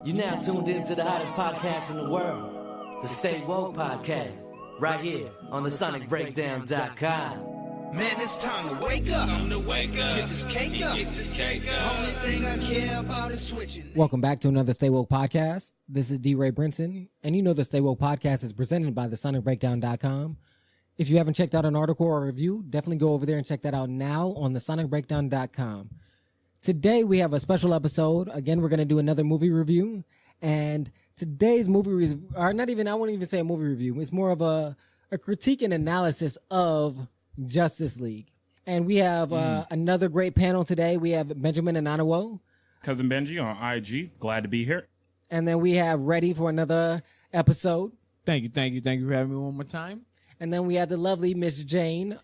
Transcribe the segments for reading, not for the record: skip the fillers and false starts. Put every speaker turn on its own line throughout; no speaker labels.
You're now tuned into the hottest podcast in the world, the Stay Woke Podcast, right here on the SonicBreakdown.com.
Man, it's time to wake up. Get this cake up. Only thing I care about is switching.
Welcome back to another Stay Woke Podcast. This is D. Ray Brinson, and you know the Stay Woke Podcast is presented by the SonicBreakdown.com. If you haven't checked out an article or a review, definitely go over there and check that out now on the SonicBreakdown.com. Today we have a special episode. Again, we're going to do another movie review, and today's movie review, or not even, I won't even say a movie review. It's more of a critique and analysis of Justice League. And we have another great panel today. We have Benjamin Ananawo.
Cousin Benji on IG. Glad to be here.
And then we have Ready for another episode.
Thank you for having me one more time.
And then we have the lovely Miss Jane.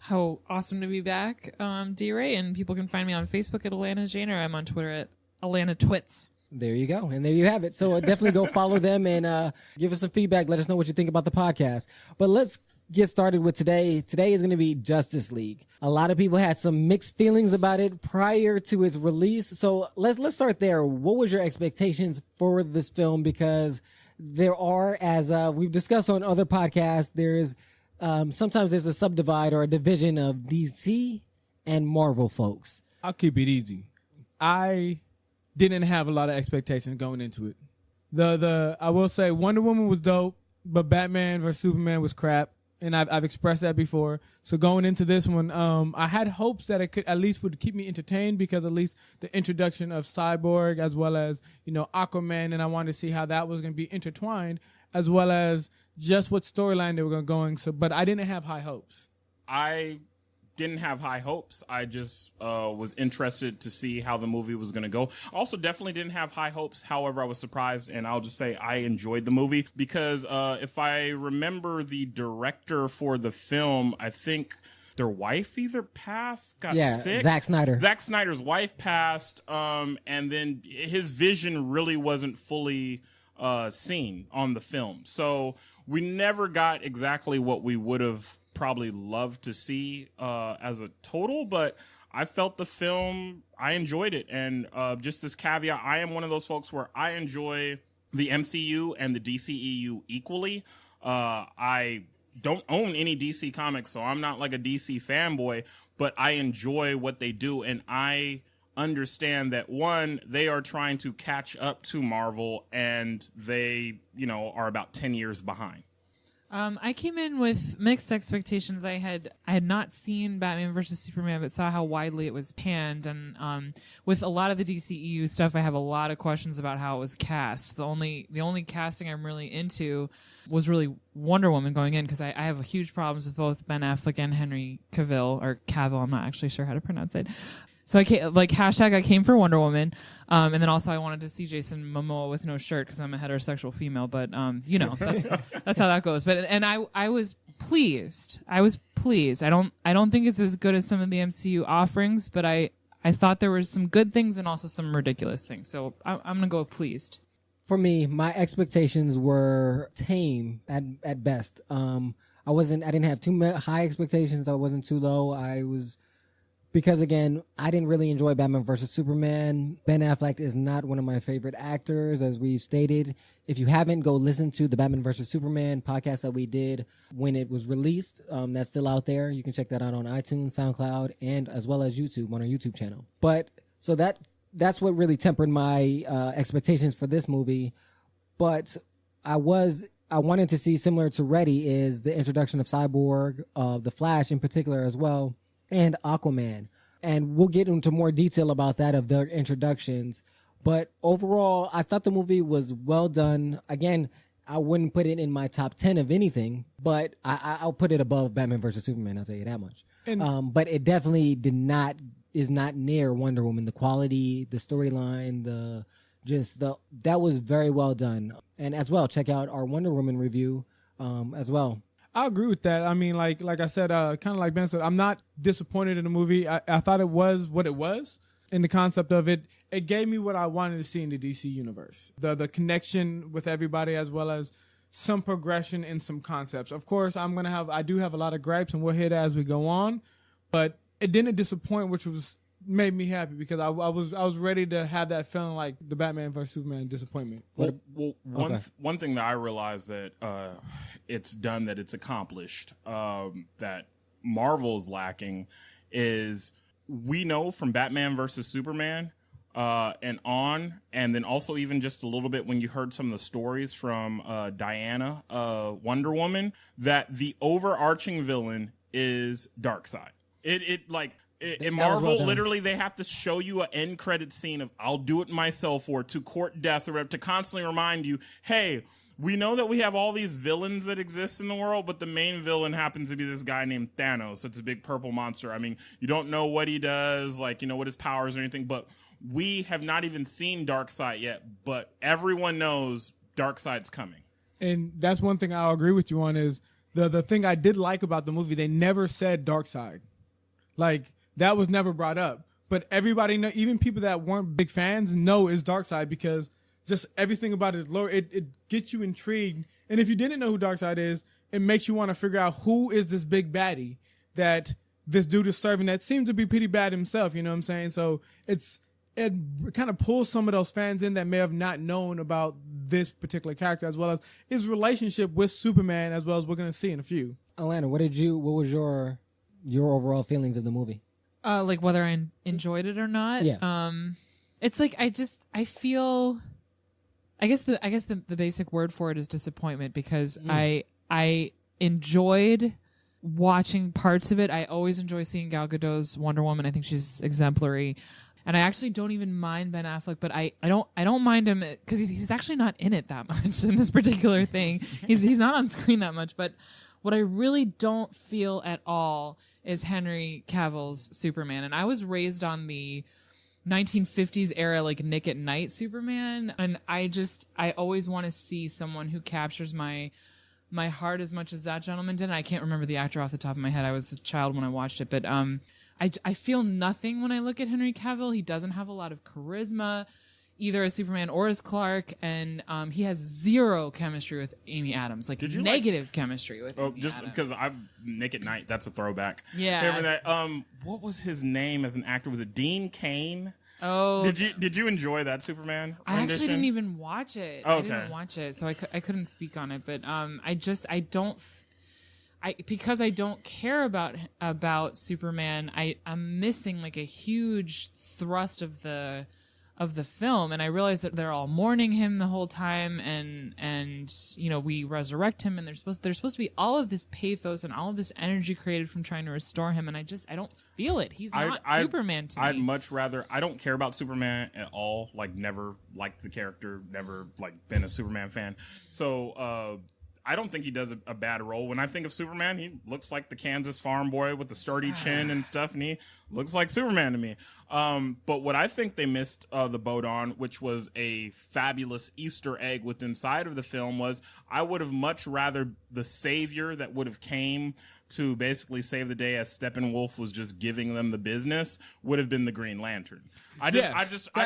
How awesome to be back, D-Ray, and people can find me on Facebook at Alana Jane, or I'm on Twitter at Alana Twits.
There you go. And there you have it. So definitely go follow them and give us some feedback. Let us know what you think about the podcast. But let's get started with today. Today is going to be Justice League. A lot of people had some mixed feelings about it prior to its release. So let's start there. What was your expectations for this film? Because there are, as we've discussed on other podcasts, there's sometimes there's a subdivide or a division of DC and Marvel folks.
I'll keep it easy. I didn't have a lot of expectations going into it. I will say Wonder Woman was dope, but Batman vs Superman was crap, and I've expressed that before. So going into this one, I had hopes that it could at least would keep me entertained, because at least the introduction of Cyborg as well as Aquaman, and I wanted to see how that was going to be intertwined, as well as just what storyline they were going. So, but I didn't have high hopes.
I didn't have high hopes. I just was interested to see how the movie was going to go. Also, definitely didn't have high hopes. However, I was surprised, and I'll just say I enjoyed the movie because if I remember the director for the film, I think their wife either passed, got sick.
Zack Snyder.
Zack Snyder's wife passed, and then his vision really wasn't fully seen on the film. So we never got exactly what we would have probably loved to see as a total, but I felt the film, I enjoyed it. And just this caveat, I am one of those folks where I enjoy the MCU and the DCEU equally. I don't own any DC comics, so I'm not like a DC fanboy, but I enjoy what they do, and I understand that, one, they are trying to catch up to Marvel, and they, are about 10 years behind.
I came in with mixed expectations. I had not seen Batman vs Superman, but saw how widely it was panned, and with a lot of the DCEU stuff, I have a lot of questions about how it was cast. The only casting I'm really into was really Wonder Woman going in, because I have huge problems with both Ben Affleck and Henry Cavill, or Cavill. I'm not actually sure how to pronounce it. So I came for Wonder Woman, and then also I wanted to see Jason Momoa with no shirt because I'm a heterosexual female. But that's how that goes. But I was pleased. I don't think it's as good as some of the MCU offerings, but I thought there were some good things and also some ridiculous things. So I'm gonna go with pleased.
For me, my expectations were tame at best. I didn't have too high expectations. I wasn't too low. Because, again, I didn't really enjoy Batman vs. Superman. Ben Affleck is not one of my favorite actors, as we've stated. If you haven't, go listen to the Batman vs. Superman podcast that we did when it was released. That's still out there. You can check that out on iTunes, SoundCloud, and as well as YouTube on our YouTube channel. But so that's what really tempered my expectations for this movie. But I wanted to see, similar to Ready, is the introduction of Cyborg, the Flash in particular as well, and Aquaman. And we'll get into more detail about that, of their introductions. But overall, I thought the movie was well done. Again, I wouldn't put it in my top 10 of anything, but I'll put it above Batman vs. Superman, I'll tell you that much. But it definitely is not near Wonder Woman. The quality, the storyline, that was very well done. And as well, check out our Wonder Woman review as well.
I agree with that. I mean, like I said, kind of like Ben said, I'm not disappointed in the movie. I thought it was what it was. In the concept of it, it gave me what I wanted to see in the DC universe. The connection with everybody, as well as some progression in some concepts. Of course, I do have a lot of gripes, and we'll hit it as we go on. But it didn't disappoint, which was made me happy because I was ready to have that feeling like the Batman vs Superman disappointment.
One thing that I realized that it's done, that it's accomplished, that Marvel's lacking, is we know from Batman versus Superman and then also even just a little bit when you heard some of the stories from Diana, Wonder Woman, that the overarching villain is Darkseid. In Marvel, literally, they have to show you an end credit scene of "I'll do it myself" or "to court death" or to constantly remind you, hey, we know that we have all these villains that exist in the world, but the main villain happens to be this guy named Thanos. It's a big purple monster. I mean, you don't know what he does, like, what his powers or anything, but we have not even seen Darkseid yet, but everyone knows Darkseid's coming.
And that's one thing I'll agree with you on is the thing I did like about the movie, they never said Darkseid. Like, that was never brought up. But everybody know, even people that weren't big fans know it's Darkseid because just everything about his lore, it gets you intrigued. And if you didn't know who Darkseid is, it makes you want to figure out who is this big baddie that this dude is serving that seems to be pretty bad himself, you know what I'm saying? So it kind of pulls some of those fans in that may have not known about this particular character, as well as his relationship with Superman, as well as we're going to see in a few.
Alana, what was your overall feelings of the movie?
Like whether I enjoyed it or not.
Yeah.
It's like I feel. I guess the basic word for it is disappointment because I enjoyed watching parts of it. I always enjoy seeing Gal Gadot's Wonder Woman. I think she's exemplary. And I actually don't even mind Ben Affleck, but I don't mind him because he's actually not in it that much in this particular thing. He's not on screen that much. But what I really don't feel at all is Henry Cavill's Superman. And I was raised on the 1950s era, like Nick at Night Superman, and I always want to see someone who captures my heart as much as that gentleman did. And I can't remember the actor off the top of my head. I was a child when I watched it, but I feel nothing when I look at Henry Cavill. He doesn't have a lot of charisma, either as Superman or as Clark, and he has zero chemistry with Amy Adams, like negative chemistry with Amy
just
Adams.
because I'm Nick at Night, that's a throwback.
Yeah.
Remember that? What was his name as an actor? Was it Dean Cain?
Oh,
did you enjoy that Superman rendition?
I actually didn't even watch it.
Okay.
I didn't watch it, so I couldn't speak on it. But because I don't care about Superman, I'm missing like a huge thrust of the film, and I realize that they're all mourning him the whole time, and we resurrect him, and there's supposed to be all of this pathos and all of this energy created from trying to restore him, and I don't feel it. He's not Superman to me.
I'd much rather. I don't care about Superman at all. Like, never liked the character. Never been a Superman fan. So. I don't think he does a bad role. When I think of Superman, he looks like the Kansas farm boy with the sturdy chin and stuff, and he looks like Superman to me. But what I think they missed the boat on, which was a fabulous Easter egg within inside of the film, was I would have much rather the savior that would have came to basically save the day as Steppenwolf was just giving them the business would have been the Green Lantern. I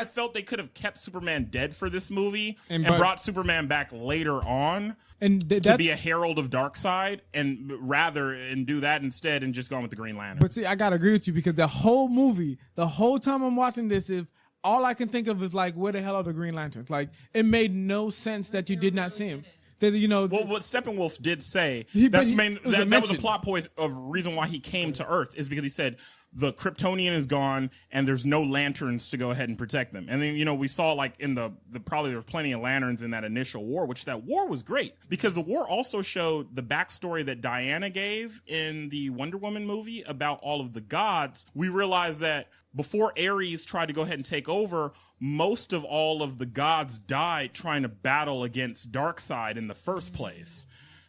felt they could have kept Superman dead for this movie and brought Superman back later on to be a herald of Darkseid, and do that instead and just gone with the Green Lantern.
But see, I gotta agree with you because the whole movie, the whole time I'm watching this, if all I can think of is like, where the hell are the Green Lanterns? Like, it made no sense that you did not see him. Well,
what Steppenwolf did say, that was a plot point of reason why he came to Earth, is because he said the Kryptonian is gone and there's no lanterns to go ahead and protect them. And then, we saw like in the probably there was plenty of lanterns in that initial war, which that war was great because the war also showed the backstory that Diana gave in the Wonder Woman movie about all of the gods. We realized that before Ares tried to go ahead and take over, most of all of the gods died trying to battle against Darkseid in the first place.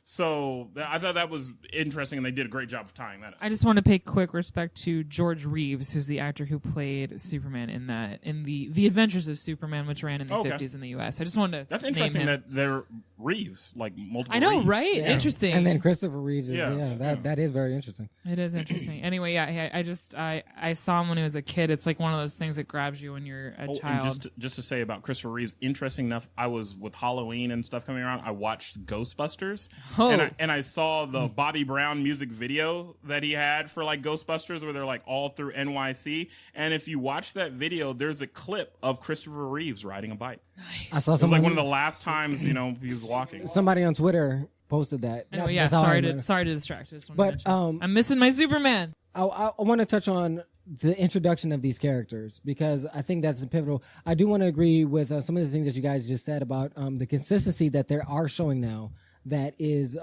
So I thought that was interesting, and they did a great job of tying that up.
I just want to pay quick respect to George Reeves, who's the actor who played Superman in the Adventures of Superman, which ran in the 50s in the U.S. I just wanted to.
That's interesting that Reeves, like multiple.
I know,
Reeves.
right?
Yeah.
Interesting.
And then Christopher Reeves is
Yeah.
that is very interesting.
It is interesting. Anyway, yeah, I saw him when he was a kid. It's like one of those things that grabs you when you're a child.
And just to say about Christopher Reeves, interesting enough, I was with Halloween and stuff coming around. I watched Ghostbusters, and I saw the Bobby Brown music video that he had for like Ghostbusters, where they're like all through NYC. And if you watch that video, there's a clip of Christopher Reeves riding a bike.
I saw
It was like
somebody,
one of the last times he was walking.
somebody on Twitter posted that.
Anyway,
That's how I
sorry
remember.
to distract. I just wanted
But,
to mention. I'm missing my Superman.
I want to touch on the introduction of these characters because I think that's pivotal. I do want to agree with some of the things that you guys just said about the consistency that they are showing now that is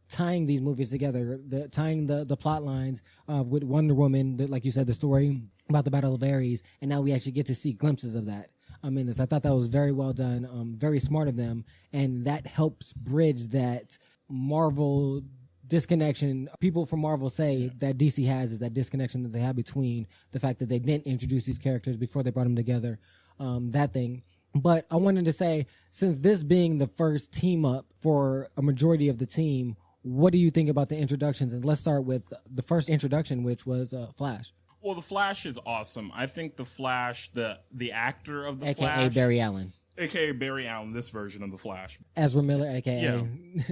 tying these movies together, tying the plot lines with Wonder Woman, like you said, the story about the Battle of Ares, and now we actually get to see glimpses of that. I thought that was very well done, very smart of them, and that helps bridge that Marvel disconnection. People from Marvel say that DC has is that disconnection that they have between the fact that they didn't introduce these characters before they brought them together, that thing. But I wanted to say, since this being the first team up for a majority of the team, what do you think about the introductions? And let's start with the first introduction, which was Flash.
Well, the Flash is awesome. I think the Flash, the actor of the
AKA
Flash,
Barry Allen.
AKA Barry Allen, this version of the Flash.
Ezra Miller, AKA
Yeah.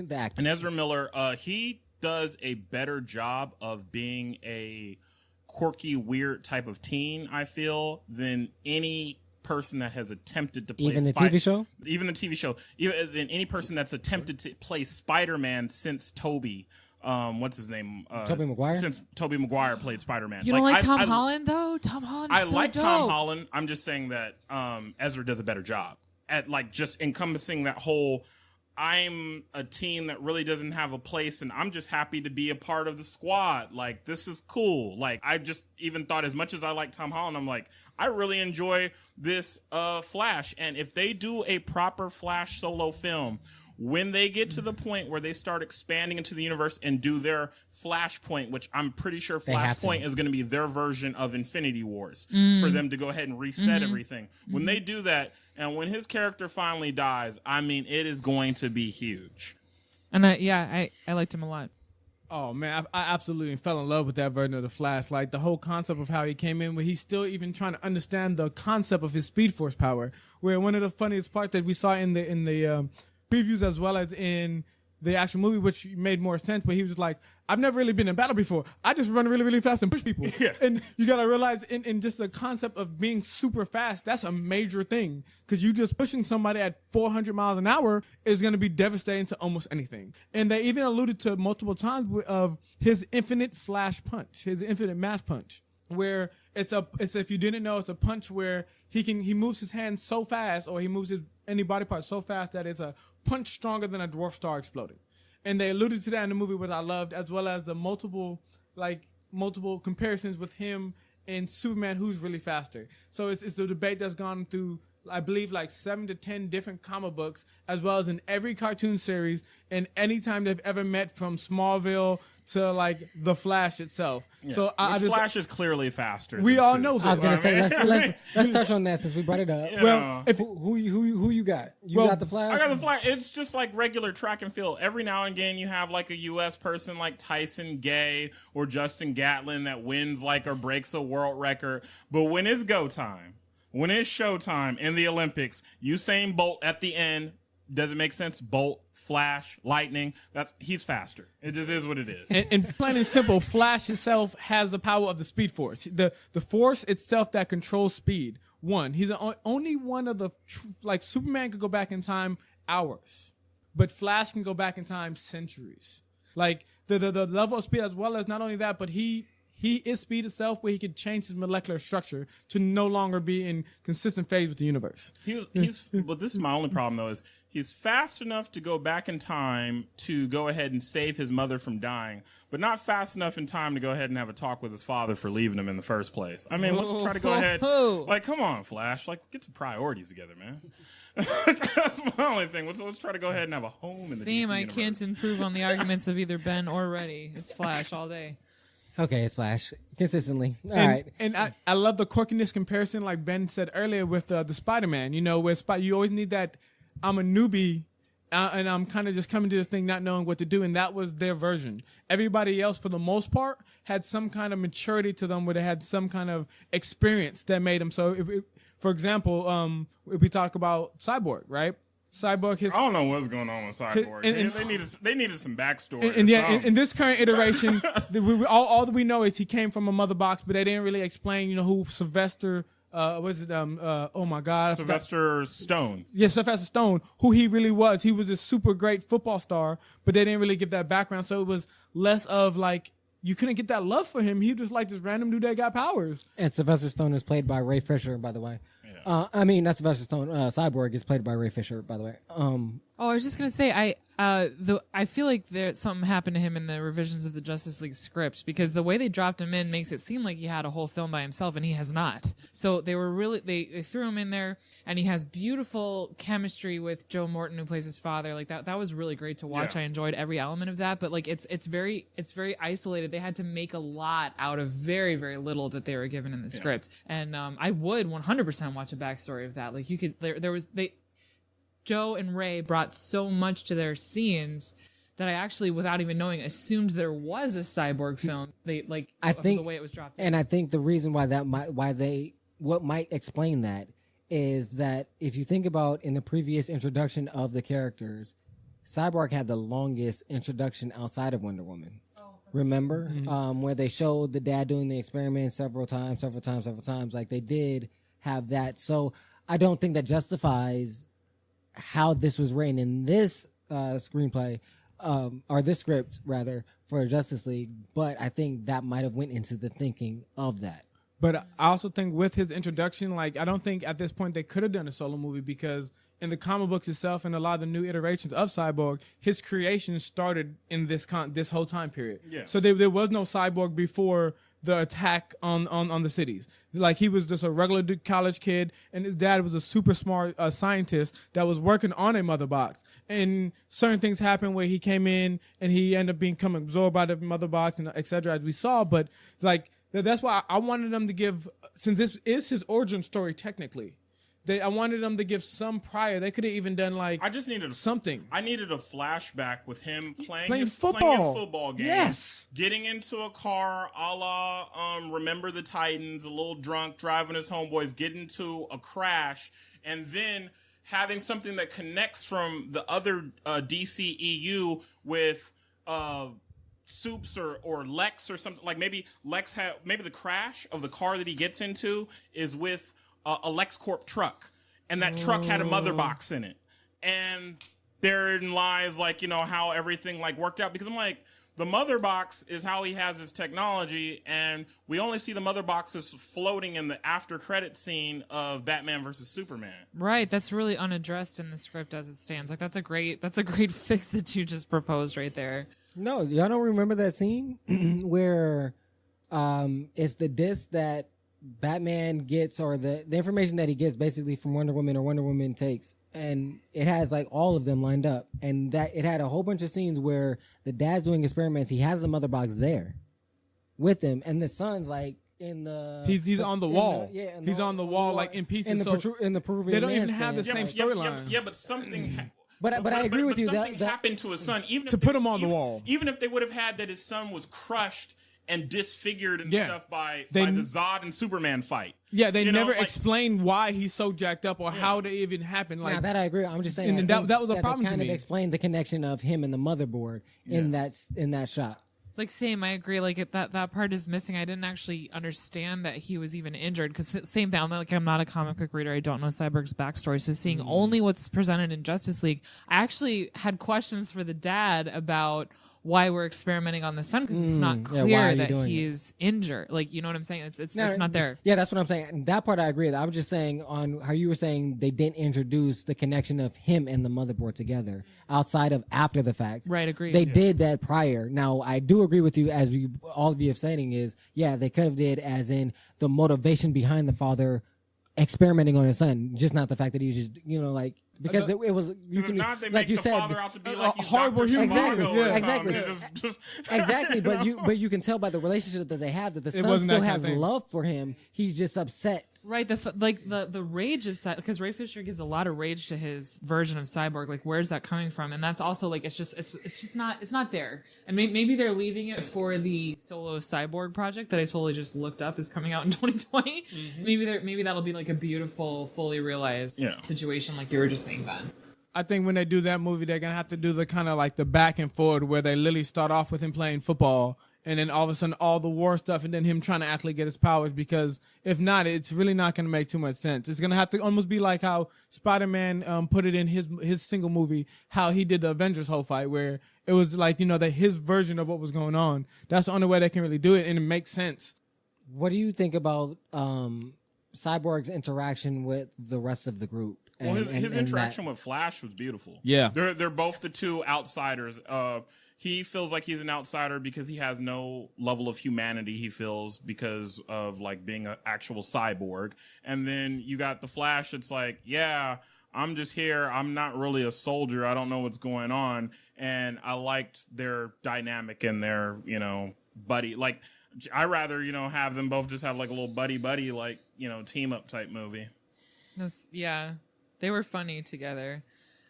the actor.
And Ezra Miller, he does a better job of being a quirky, weird type of teen, I feel, than any person that has attempted to play
Even the TV show?
Even the TV show. Even than any person that's attempted to play Spider-Man since Toby. What's his name?
Tobey Maguire?
Since Tobey Maguire played Spider-Man.
You don't like Tom Holland though? Tom Holland.
I
so
like
dope.
Tom Holland. I'm just saying that Ezra does a better job at like just encompassing that whole. I'm a teen that really doesn't have a place, and I'm just happy to be a part of the squad. Like, this is cool. Like, I just even thought, as much as I like Tom Holland, I'm like, I really enjoy this Flash. And if they do a proper Flash solo film, when they get to the point where they start expanding into the universe and do their Flashpoint, which I'm pretty sure Flashpoint is going to be their version of Infinity Wars, for them to go ahead and reset everything. When they do that, and when his character finally dies, it is going to be huge.
And I liked him a lot.
Oh man, I absolutely fell in love with that version of the Flash. Like the whole concept of how he came in, where he's still even trying to understand the concept of his Speed Force power. Where one of the funniest parts that we saw in the previews as well as in the actual movie, which made more sense, but he was like, I've never really been in battle before. I just run really, really fast and push people.
Yeah.
And you got to realize in just the concept of being super fast, that's a major thing. Because you just pushing somebody at 400 miles an hour is going to be devastating to almost anything. And they even alluded to multiple times of his infinite flash punch, his infinite mass punch, where it's if you didn't know, it's a punch where he moves his hand so fast, or he moves any body part so fast that it's a punch stronger than a dwarf star exploding. And they alluded to that in the movie, which I loved, as well as the multiple comparisons with him and Superman, who's really faster. So it's a debate that's gone through, I believe, like 7 to 10 different comic books, as well as in every cartoon series, and anytime they've ever met, from Smallville to like the Flash itself.
Yeah.
So I just,
Flash is clearly faster.
we
than
all
Sue.
know
I was
this.
gonna say let's touch on that since we brought it up.
Yeah.
Well, if
Who you got? You
Well,
got the Flash?
I got the Flash. It's just like regular track and field. Every now and again, you have like a U.S. person like Tyson Gay or Justin Gatlin that wins like or breaks a world record. But when it's go time, when it's showtime in the Olympics, Usain Bolt at the end, does it make sense? Bolt, Flash, Lightning. He's faster. It just is what it is.
and plain and simple, Flash itself has the power of the Speed Force. The force itself that controls speed. He's the only one of the, like Superman could go back in time hours, but Flash can go back in time centuries. Like the level of speed, as well as not only that, but he is speed itself, where he could change his molecular structure to no longer be in consistent phase with the universe.
But this is my only problem though, is he's fast enough to go back in time to go ahead and save his mother from dying, but not fast enough in time to go ahead and have a talk with his father for leaving him in the first place. Let's try to go ahead. Like, come on, Flash. Like, get some priorities together, man. That's my only thing. Let's try to go ahead and have a home in the
Same,
DC
I
universe.
can't improve on the arguments of either Ben or Reddy. It's Flash all day.
Okay, it's Flash consistently. All right.
And I love the quirkiness comparison, like Ben said earlier, with the Spider-Man. You know, where you always need that I'm a newbie and I'm kind of just coming to this thing not knowing what to do, and that was their version. Everybody else, for the most part, had some kind of maturity to them, where they had some kind of experience that made them. So, for example, if we talk about Cyborg, right? Cyborg,
I don't know what's going on with Cyborg. They needed some backstory.
In this current iteration, all that we know is he came from a mother box, but they didn't really explain, who Sylvester. Oh my God,
Sylvester Stone.
Yeah, Sylvester Stone, who he really was. He was a super great football star, but they didn't really give that background. So it was less of like, you couldn't get that love for him. He was just like this random dude that got powers.
And Sylvester Stone is played by Ray Fisher, by the way. Not Sylvester Stone. Cyborg is played by Ray Fisher, by the way.
I was just gonna say, I feel like something happened to him in the revisions of the Justice League script, because the way they dropped him in makes it seem like he had a whole film by himself, and he has not. So they threw him in there, and he has beautiful chemistry with Joe Morton, who plays his father. Like that was really great to watch.
Yeah.
I enjoyed every element of that, but like it's very isolated. They had to make a lot out of very, very little that they were given in the script, and I would 100% watch a backstory of that. Like you could, Joe and Ray brought so much to their scenes that I actually, without even knowing, assumed there was a Cyborg film. The way it was dropped in.
And I think the reason why what might explain that is that if you think about in the previous introduction of the characters, Cyborg had the longest introduction outside of Wonder Woman. Remember? Where they showed the dad doing the experiment several times. Like they did have that. So I don't think that justifies how this was written in this screenplay, or this script rather, for Justice League. But I think that might have went into the thinking of that.
But I also think with his introduction, like I don't think at this point they could have done a solo movie, because in the comic books itself and a lot of the new iterations of Cyborg, his creation started in this whole time period.
Yeah.
So there was no Cyborg before the attack on the cities. Like he was just a regular college kid, and his dad was a super smart scientist that was working on a mother box. And certain things happened where he came in and he ended up becoming absorbed by the mother box and et cetera, as we saw. But like that's why I wanted them to give, since this is his origin story technically, I wanted them to give some prior. They could have even done like,
I just needed
something.
I needed a flashback with him playing his football game.
Yes.
Getting into a car a la Remember the Titans, a little drunk, driving his homeboys, getting into a crash, and then having something that connects from the other DCEU with Supes or Lex or something. Like maybe maybe the crash of the car that he gets into is with a LexCorp truck, and that truck had a mother box in it, and therein lies like how everything like worked out, because I'm like, the mother box is how he has his technology, and we only see the mother boxes floating in the after credit scene of Batman versus Superman.
Right, that's really unaddressed in the script as it stands. Like that's a great fix that you just proposed right there.
No, y'all don't remember that scene where it's the disc that Batman gets, or the information that he gets basically from Wonder Woman, or Wonder Woman takes, and it has like all of them lined up, and that it had a whole bunch of scenes where the dad's doing experiments. He has the mother box there with him, and the son's like in the
he's on the wall. He's on the wall like in pieces.
In the Peruvian
they don't even
land
have the
stand.
same storyline.
Yeah, but something.
But I agree with you.
Something happened to his son, even
to
if
put him on the wall.
Even if they would have had that his son was crushed and disfigured and stuff by the Zod and Superman fight.
Yeah, they never explained why he's so jacked up or how they even happened. Like,
now that I agree, I'm just saying
and that was a problem to me.
They kind of explained the connection of him and the motherboard in that shot.
Like same, I agree. Like that part is missing. I didn't actually understand that he was even injured, because same thing. I'm not a comic book reader. I don't know Cyborg's backstory. So seeing only what's presented in Justice League, I actually had questions for the dad about why we're experimenting on the son, because it's not clear that he's injured. Like, you know what I'm saying? It's not there.
Yeah, that's what I'm saying. That part I agree with. I was just saying on how you were saying they didn't introduce the connection of him and the motherboard together outside of after the fact.
Right, agreed.
They did that prior. Now, I do agree with you, as all of you have saying is, yeah, they could have did as in the motivation behind the father experimenting on his son, just not the fact that he was just, because it was, you can,
not, they
like
make
you
the
said,
father out to be like
horrible human.
Exactly. Exactly. But you can tell by the relationship that they have that the son still has love for him. He's just upset
Right, the rage of because Ray Fisher gives a lot of rage to his version of Cyborg. Like, where's that coming from? And that's also like it's just not there. And maybe they're leaving it for the solo Cyborg project that I totally just looked up is coming out in 2020. Maybe that'll be like a beautiful, fully realized situation, like you were just saying, Ben.
I think when they do that movie, they're gonna have to do the kind of like the back and forward where they literally start off with him playing football, and then all of a sudden all the war stuff, and then him trying to actually get his powers. Because if not, it's really not gonna make too much sense. It's gonna have to almost be like how Spider-Man put it in his single movie, how he did the Avengers whole fight, where it was like that his version of what was going on. That's the only way they can really do it, and it makes sense.
What do you think about Cyborg's interaction with the rest of the group?
Well, his interaction with Flash was beautiful.
Yeah.
They're both the two outsiders. He feels like he's an outsider because he has no level of humanity, he feels, because of like being an actual cyborg. And then you got the Flash. It's like, yeah, I'm just here. I'm not really a soldier. I don't know what's going on. And I liked their dynamic and their, buddy. Like, I rather, have them both just have like a little buddy, like, team up type movie.
Yeah. They were funny together.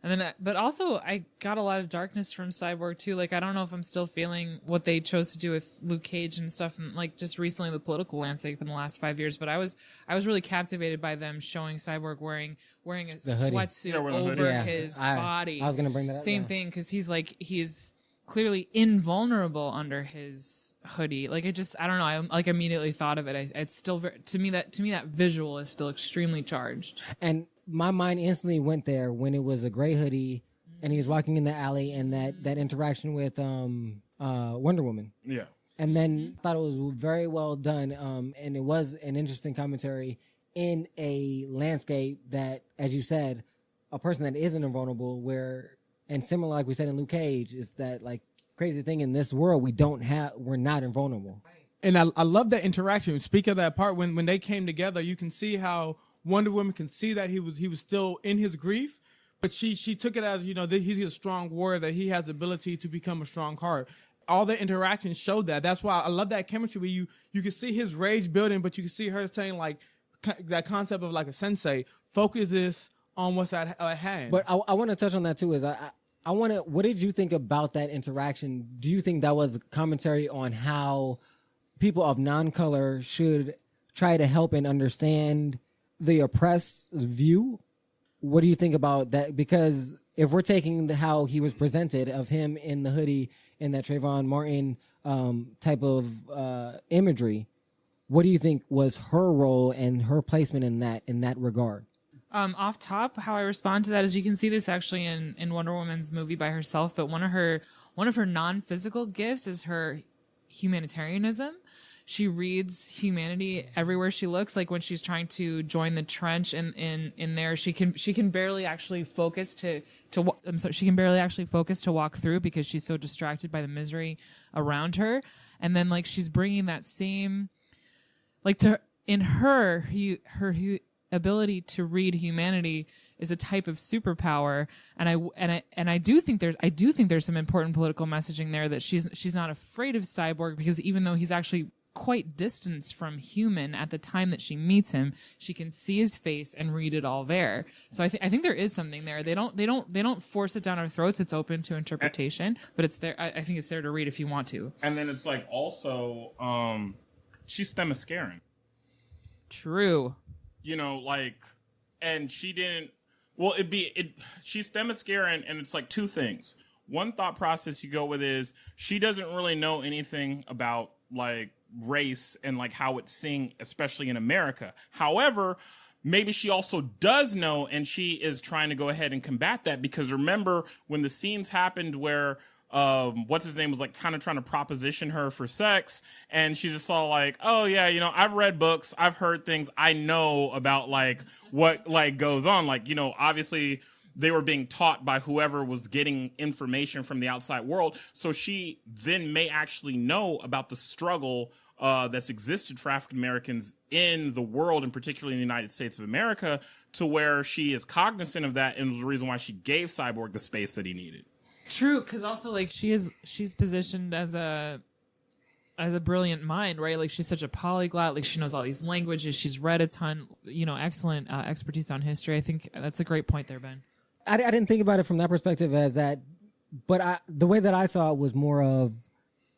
And then, but also I got a lot of darkness from Cyborg too. Like, I don't know if I'm still feeling what they chose to do with Luke Cage and stuff. And like just recently the political landscape in the last 5 years, but I was really captivated by them showing Cyborg wearing a sweatsuit over his body.
I was going to bring that up.
Same thing. Cause he's clearly invulnerable under his hoodie. Like I don't know. I like immediately thought of it. It's still to me that visual is still extremely charged.
And my mind instantly went there when it was a gray hoodie and he was walking in the alley and that interaction with Wonder Woman.
Yeah.
And then thought it was very well done. And it was an interesting commentary in a landscape that, as you said, a person that isn't invulnerable and similar like we said in Luke Cage, is that like crazy thing in this world we're not invulnerable.
And I love that interaction. Speak of that part when they came together, you can see how Wonder Woman can see that he was still in his grief, but she took it as, he's a strong warrior, that he has the ability to become a strong heart. All the interactions showed that. That's why I love that chemistry where you can see his rage building, but you can see her saying like that concept of like a sensei, focus this on what's at hand.
But I want to touch on that too, is what did you think about that interaction? Do you think that was a commentary on how people of non-color should try to help and understand the oppressed view? What do you think about that? Because if we're taking how he was presented of him in the hoodie in that Trayvon Martin type of imagery, what do you think was her role and her placement in that regard?
Off top, how I respond to that is you can see this actually in Wonder Woman's movie by herself, but one of her non-physical gifts is her humanitarianism. She reads humanity everywhere she looks. Like when she's trying to join the trench in there, she can barely actually focus she can barely actually focus to walk through because she's so distracted by the misery around her. And then like she's bringing that same, like her ability to read humanity is a type of superpower, and I do think there's some important political messaging there that she's not afraid of Cyborg, because even though he's actually quite distanced from human at the time that she meets him, she can see his face and read it all there. So I think there is something there. They don't force it down our throats. It's open to interpretation, but it's there. I think it's there to read if you want to.
And then it's like also she's Themysciran.
True.
And she didn't. Well, she's Themysciran, and it's like two things. One thought process you go with is she doesn't really know anything about like race and like how it's seen, especially in America. However, maybe she also does know, and she is trying to go ahead and combat that, because remember when the scenes happened where what's his name was like kind of trying to proposition her for sex, and she just saw like, oh yeah, I've read books, I've heard things, I know about like what like goes on, like, obviously they were being taught by whoever was getting information from the outside world. So she then may actually know about the struggle that's existed for African Americans in the world, and particularly in the United States of America, to where she is cognizant of that, and was the reason why she gave Cyborg the space that he needed.
True, because also like she's positioned as a as a brilliant mind, right? Like she's such a polyglot. Like she knows all these languages. She's read a ton. Excellent expertise on history. I think that's a great point there, Ben.
I didn't think about it from that perspective as that, but the way that I saw it was more of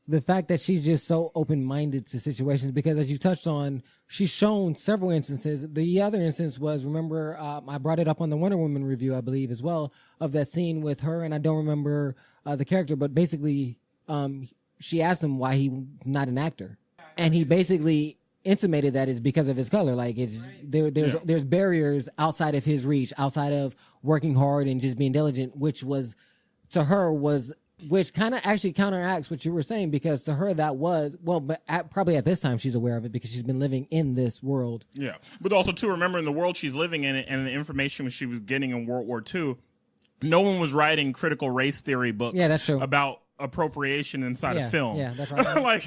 the fact that she's just so open-minded to situations, because as you touched on, she's shown several instances. The other instance was, remember, I brought it up on the Wonder Woman review, I believe, as well, of that scene with her, and I don't remember the character, but basically she asked him why he's not an actor. And he basically intimated that it's because of his color. Like there's barriers outside of his reach, outside of working hard and just being diligent, which kind of actually counteracts what you were saying, because to her that was, but probably at this time she's aware of it because she's been living in this world.
Yeah. But also too, remember, in the world she's living in and the information she was getting in World War II, no one was writing critical race theory books
that's true.
about appropriation inside of film.
Yeah, that's right.
Like,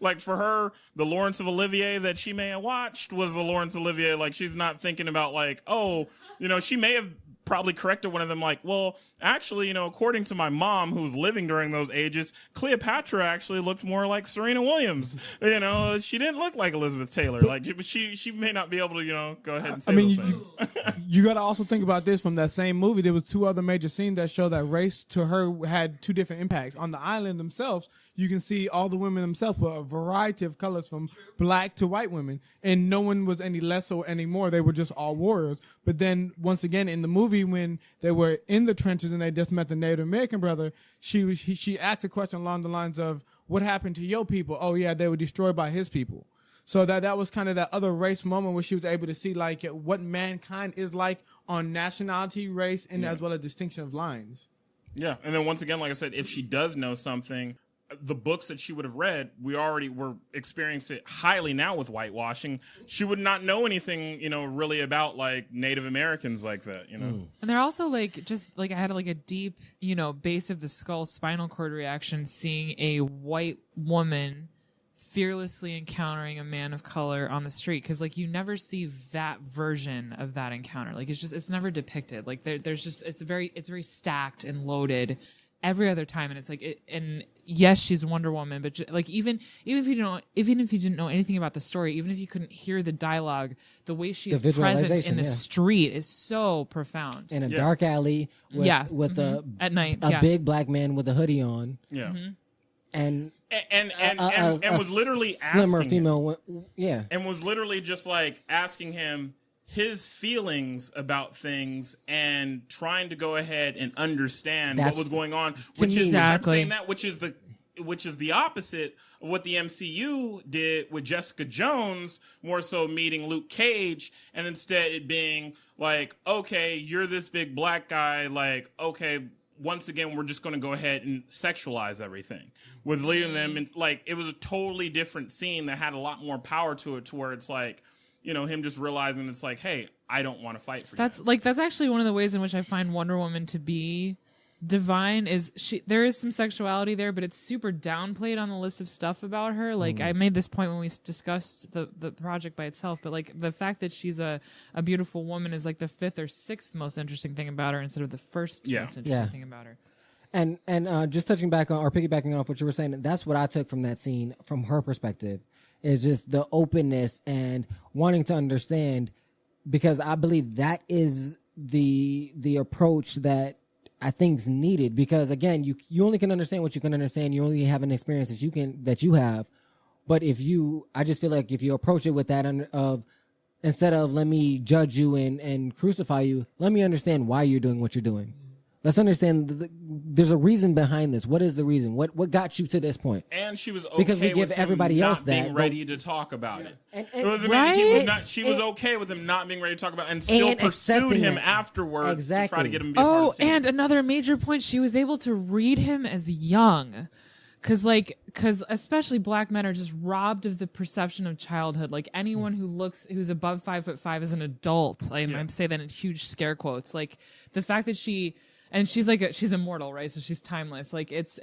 like for her, the Laurence of Olivier that she may have watched was the Laurence Olivier. Like, she's not thinking about like, she may have probably corrected one of them like, well, actually, according to my mom who was living during those ages, Cleopatra actually looked more like Serena Williams. She didn't look like Elizabeth Taylor. Like, she may not be able to, go ahead and say those things.
You got to also think about this from that same movie. There was two other major scenes that show that race to her had two different impacts. On the island themselves, you can see all the women themselves with a variety of colors from black to white women, and no one was any less or any more. They were just all warriors. But then once again in the movie, when they were in the trenches and they just met the Native American brother, she asked a question along the lines of, what happened to your people? Oh yeah, they were destroyed by his people. So that was kind of that other race moment where she was able to see like what mankind is like on nationality, race, and as well as distinction of lines.
Yeah. And then once again, like I said, if she does know something, the books that she would have read, we already were experiencing it highly now with whitewashing. She would not know anything, really about like Native Americans like that,
And they're also like, just like I had like a deep, base of the skull spinal cord reaction seeing a white woman fearlessly encountering a man of color on the street. Cause like you never see that version of that encounter. Like it's never depicted. Like there's just, it's very stacked and loaded every other time. And it's like, and yes, she's Wonder Woman, but like even if you didn't know anything about the story, even if you couldn't hear the dialogue, the way she's present in the street is so profound.
In a dark alley with
at night,
a big black man with a hoodie on.
Yeah.
Mm-hmm.
And was literally
slimmer
asking
female,
and was literally just like asking him his feelings about things and trying to go ahead and understand what was going on, which is the opposite of what the MCU did with Jessica Jones, more so meeting Luke Cage, and instead it being like, okay, you're this big black guy, like, okay, once again, we're just going to go ahead and sexualize everything with leading them. And like, it was a totally different scene that had a lot more power to it, to where it's like, him just realizing it's like, hey, I don't want to fight for you.
That's actually one of the ways in which I find Wonder Woman to be divine. There is some sexuality there, but it's super downplayed on the list of stuff about her. Like I made this point when we discussed the project by itself, but like the fact that she's a beautiful woman is like the fifth or sixth most interesting thing about her instead of the first most interesting thing about her.
And just touching back on or piggybacking off what you were saying, that's what I took from that scene from her perspective, is just the openness and wanting to understand, because I believe that is the approach that I think is needed, because again, you only can understand what you can understand. You only have an experience that you have. But I just feel like if you approach it with that instead of let me judge you and crucify you, let me understand why you're doing what you're doing. Let's understand there's a reason behind this. What is the reason? What got you to this point?
And she was okay
because we give
with
everybody
him
else
not
that
being ready to talk about it. She was okay with him not being ready to talk about it, and still pursued him afterwards to try to get him to be a part of the team.
And another major point, she was able to read him as young. Cause especially black men are just robbed of the perception of childhood. Like anyone who's above 5'5" is an adult. I say that in huge scare quotes. Like the fact that she's immortal, right? So she's timeless. Like it's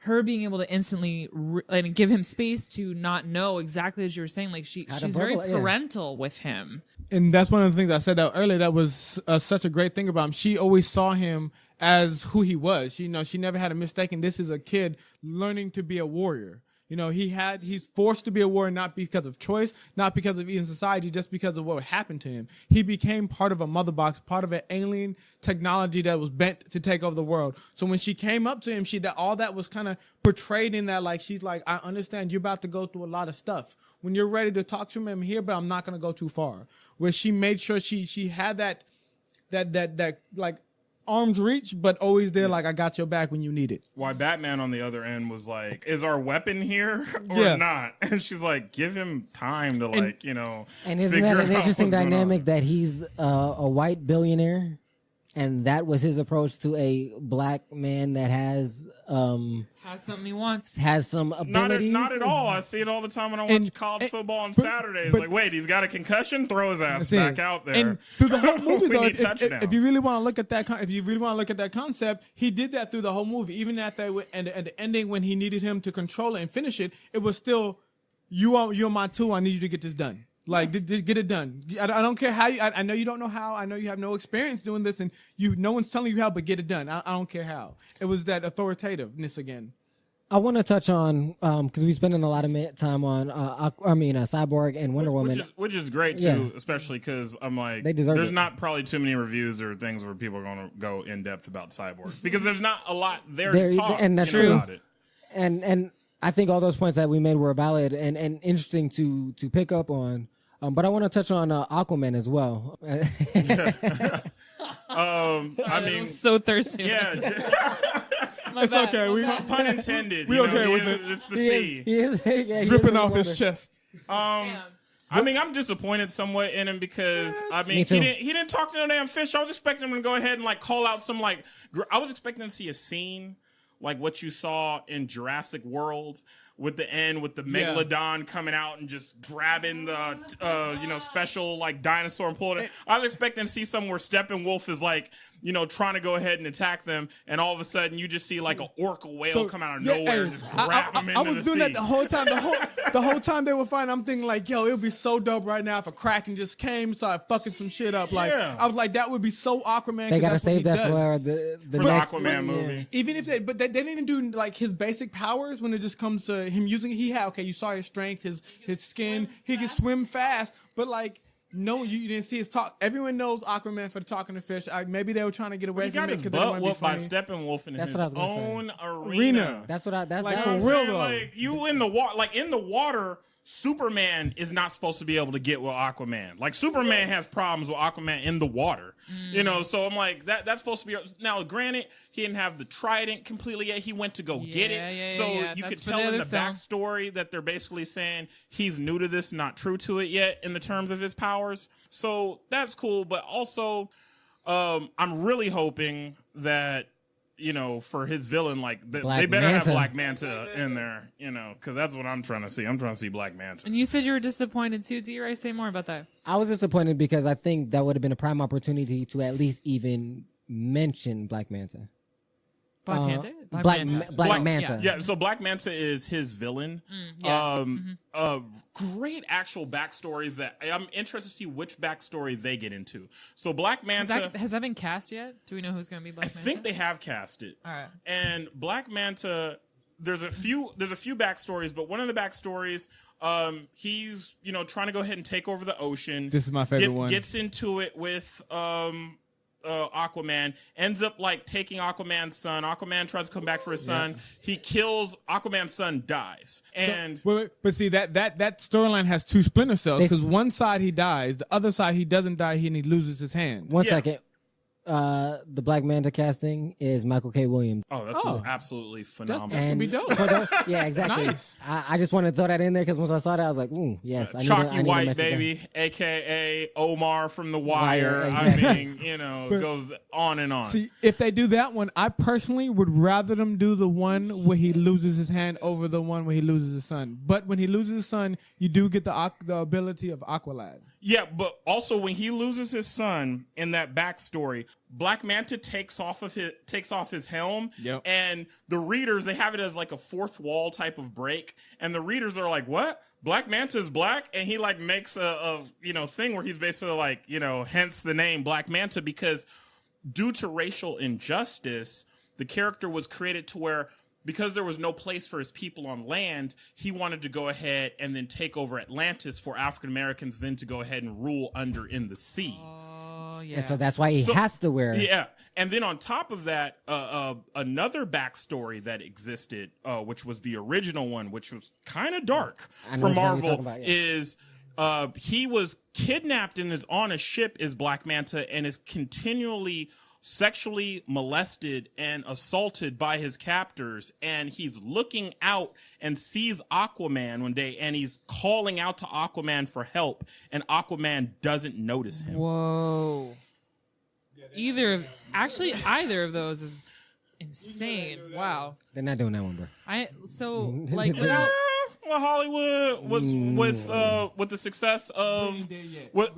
her being able to instantly and give him space to not know exactly as you were saying, like she's very parental with him.
And that's one of the things I said out earlier. That was such a great thing about him. She always saw him as who he was. She never had a mistake. And this is a kid learning to be a warrior. He's forced to be a warrior, not because of choice, not because of even society, just because of what happened to him. He became part of a mother box, part of an alien technology that was bent to take over the world. So when she came up to him, all that was kind of portrayed in that, like, she's like, I understand you're about to go through a lot of stuff. When you're ready to talk to him, I'm here, but I'm not going to go too far. Where she made sure she had that like arm's reach, but always there, like, I got your back when you need it.
Why Batman on the other end was like, is our weapon here or not? And she's like, give him time to, like,
And isn't that an interesting dynamic that he's a white billionaire, and that was his approach to a black man that has
something he wants,
has some abilities?
Not at all. I see it all the time when I watch college football on Saturdays. Like, wait, he's got a concussion? Throw his ass back out there.
And through the whole movie, though,
if
you really want to look at that, concept, he did that through the whole movie. Even at the ending, when he needed him to control it and finish it, it was still, you're my tool. I need you to get this done. Like, get it done. I don't care how I know you don't know how. I know you have no experience doing this, and no one's telling you how, but get it done. I don't care how. It was that authoritativeness again.
I want to touch on because we spending a lot of time on Cyborg and Wonder Woman,
which is great too, especially because I'm like, there's not probably too many reviews or things where people are going to go in depth about Cyborg because there's not a lot there to talk
and that's true
about it.
And I think all those points that we made were valid and interesting to pick up on. But I want to touch on Aquaman as well.
I'm so thirsty.
Yeah.
It's okay. We
pun intended.
We okay with it.
It's the sea.
He is
dripping off his chest.
I'm disappointed somewhat in him because he didn't talk to no damn fish. I was expecting him to go ahead and like call out some I was expecting to see a scene like what you saw in Jurassic World with the end with the Megalodon coming out and just grabbing the special like dinosaur and pulling it. I was expecting to see somewhere Steppenwolf is like trying to go ahead and attack them, and all of a sudden you just see like an orca whale come out of nowhere and just grab them into the sea.
I was doing that the whole time. The whole time they were fighting, I'm thinking like, yo, it would be so dope right now if a Kraken just came, started fucking some shit up. Like I was like, that would be so Aquaman.
They gotta save that for the next
Aquaman movie.
Yeah. Even if they didn't even do like his basic powers when it just comes to him using it. You saw his strength, his skin. He can swim fast, but like. No, you didn't see his talk. Everyone knows Aquaman for the talking to fish. Maybe they were trying to get away from it because they didn't want to be funny.
By Steppenwolf in his own arena.
That's what I. That's
like for real though.
Like you in the water, in the water. Superman is not supposed to be able to get with Aquaman. Like Superman has problems with Aquaman in the water, So I'm like that's supposed to be. Now, granted, he didn't have the trident completely yet. He went to go get it, so you could tell in the backstory that they're basically saying he's new to this, not true to it yet in the terms of his powers. So that's cool, but also, I'm really hoping that. For his villain, like they better have Black Manta in there, because that's what I'm trying to see. I'm trying to see Black Manta.
And you said you were disappointed too. D-Ray, say more about that.
I was disappointed because I think that would have been a prime opportunity to at least even mention Black Manta.
Black Manta?
Black Manta.
Yeah, so Black Manta is his villain. Great actual backstories that I'm interested to see which backstory they get into. So Black Manta...
Has that been cast yet? Do we know who's going to be Black Manta?
I think they have cast it.
All right.
And Black Manta... There's a few backstories, but one of the backstories, he's, trying to go ahead and take over the ocean.
This is my favorite one.
Gets into it with... Aquaman ends up like taking Aquaman's son. Aquaman tries to come back for his son. He kills Aquaman's son, dies. And
but see that storyline has two splinter cells because one side he dies, the other side he doesn't die, and he loses his hand.
One second. The Black Manta casting is Michael K. Williams.
Oh, that's absolutely phenomenal.
That's gonna be dope.
Yeah, exactly.
Nice.
I just wanted to throw that in there because once I saw that, I was like, ooh, yes.
Chalky White, baby, a.k.a. Omar from The Wire.
Exactly.
I mean, it goes on and on.
See, if they do that one, I personally would rather them do the one where he loses his hand over the one where he loses his son. But when he loses his son, you do get the ability of Aqualad.
Yeah, but also when he loses his son in that backstory, Black Manta takes off his helm,
Yep.
and the readers, they have it as like a fourth wall type of break, and the readers are like, what? Black Manta is black? And he like makes a thing where he's basically like, hence the name Black Manta, because due to racial injustice, the character was created to where, because there was no place for his people on land, he wanted to go ahead and then take over Atlantis for African Americans then to go ahead and rule under in the sea.
Oh yeah.
And so that's why he has to wear it.
Yeah. And then on top of that, another backstory that existed, which was the original one, which was kind of dark
I know
for
which one you're
Marvel,
talking about, yeah.
is he was kidnapped and is on a ship as Black Manta and is continually sexually molested and assaulted by his captors, and he's looking out and sees Aquaman one day, and he's calling out to Aquaman for help, and Aquaman doesn't notice him.
Whoa. Either of those is insane. Wow.
They're not doing that one, bro.
Like
Yeah, well, Hollywood was with the success of what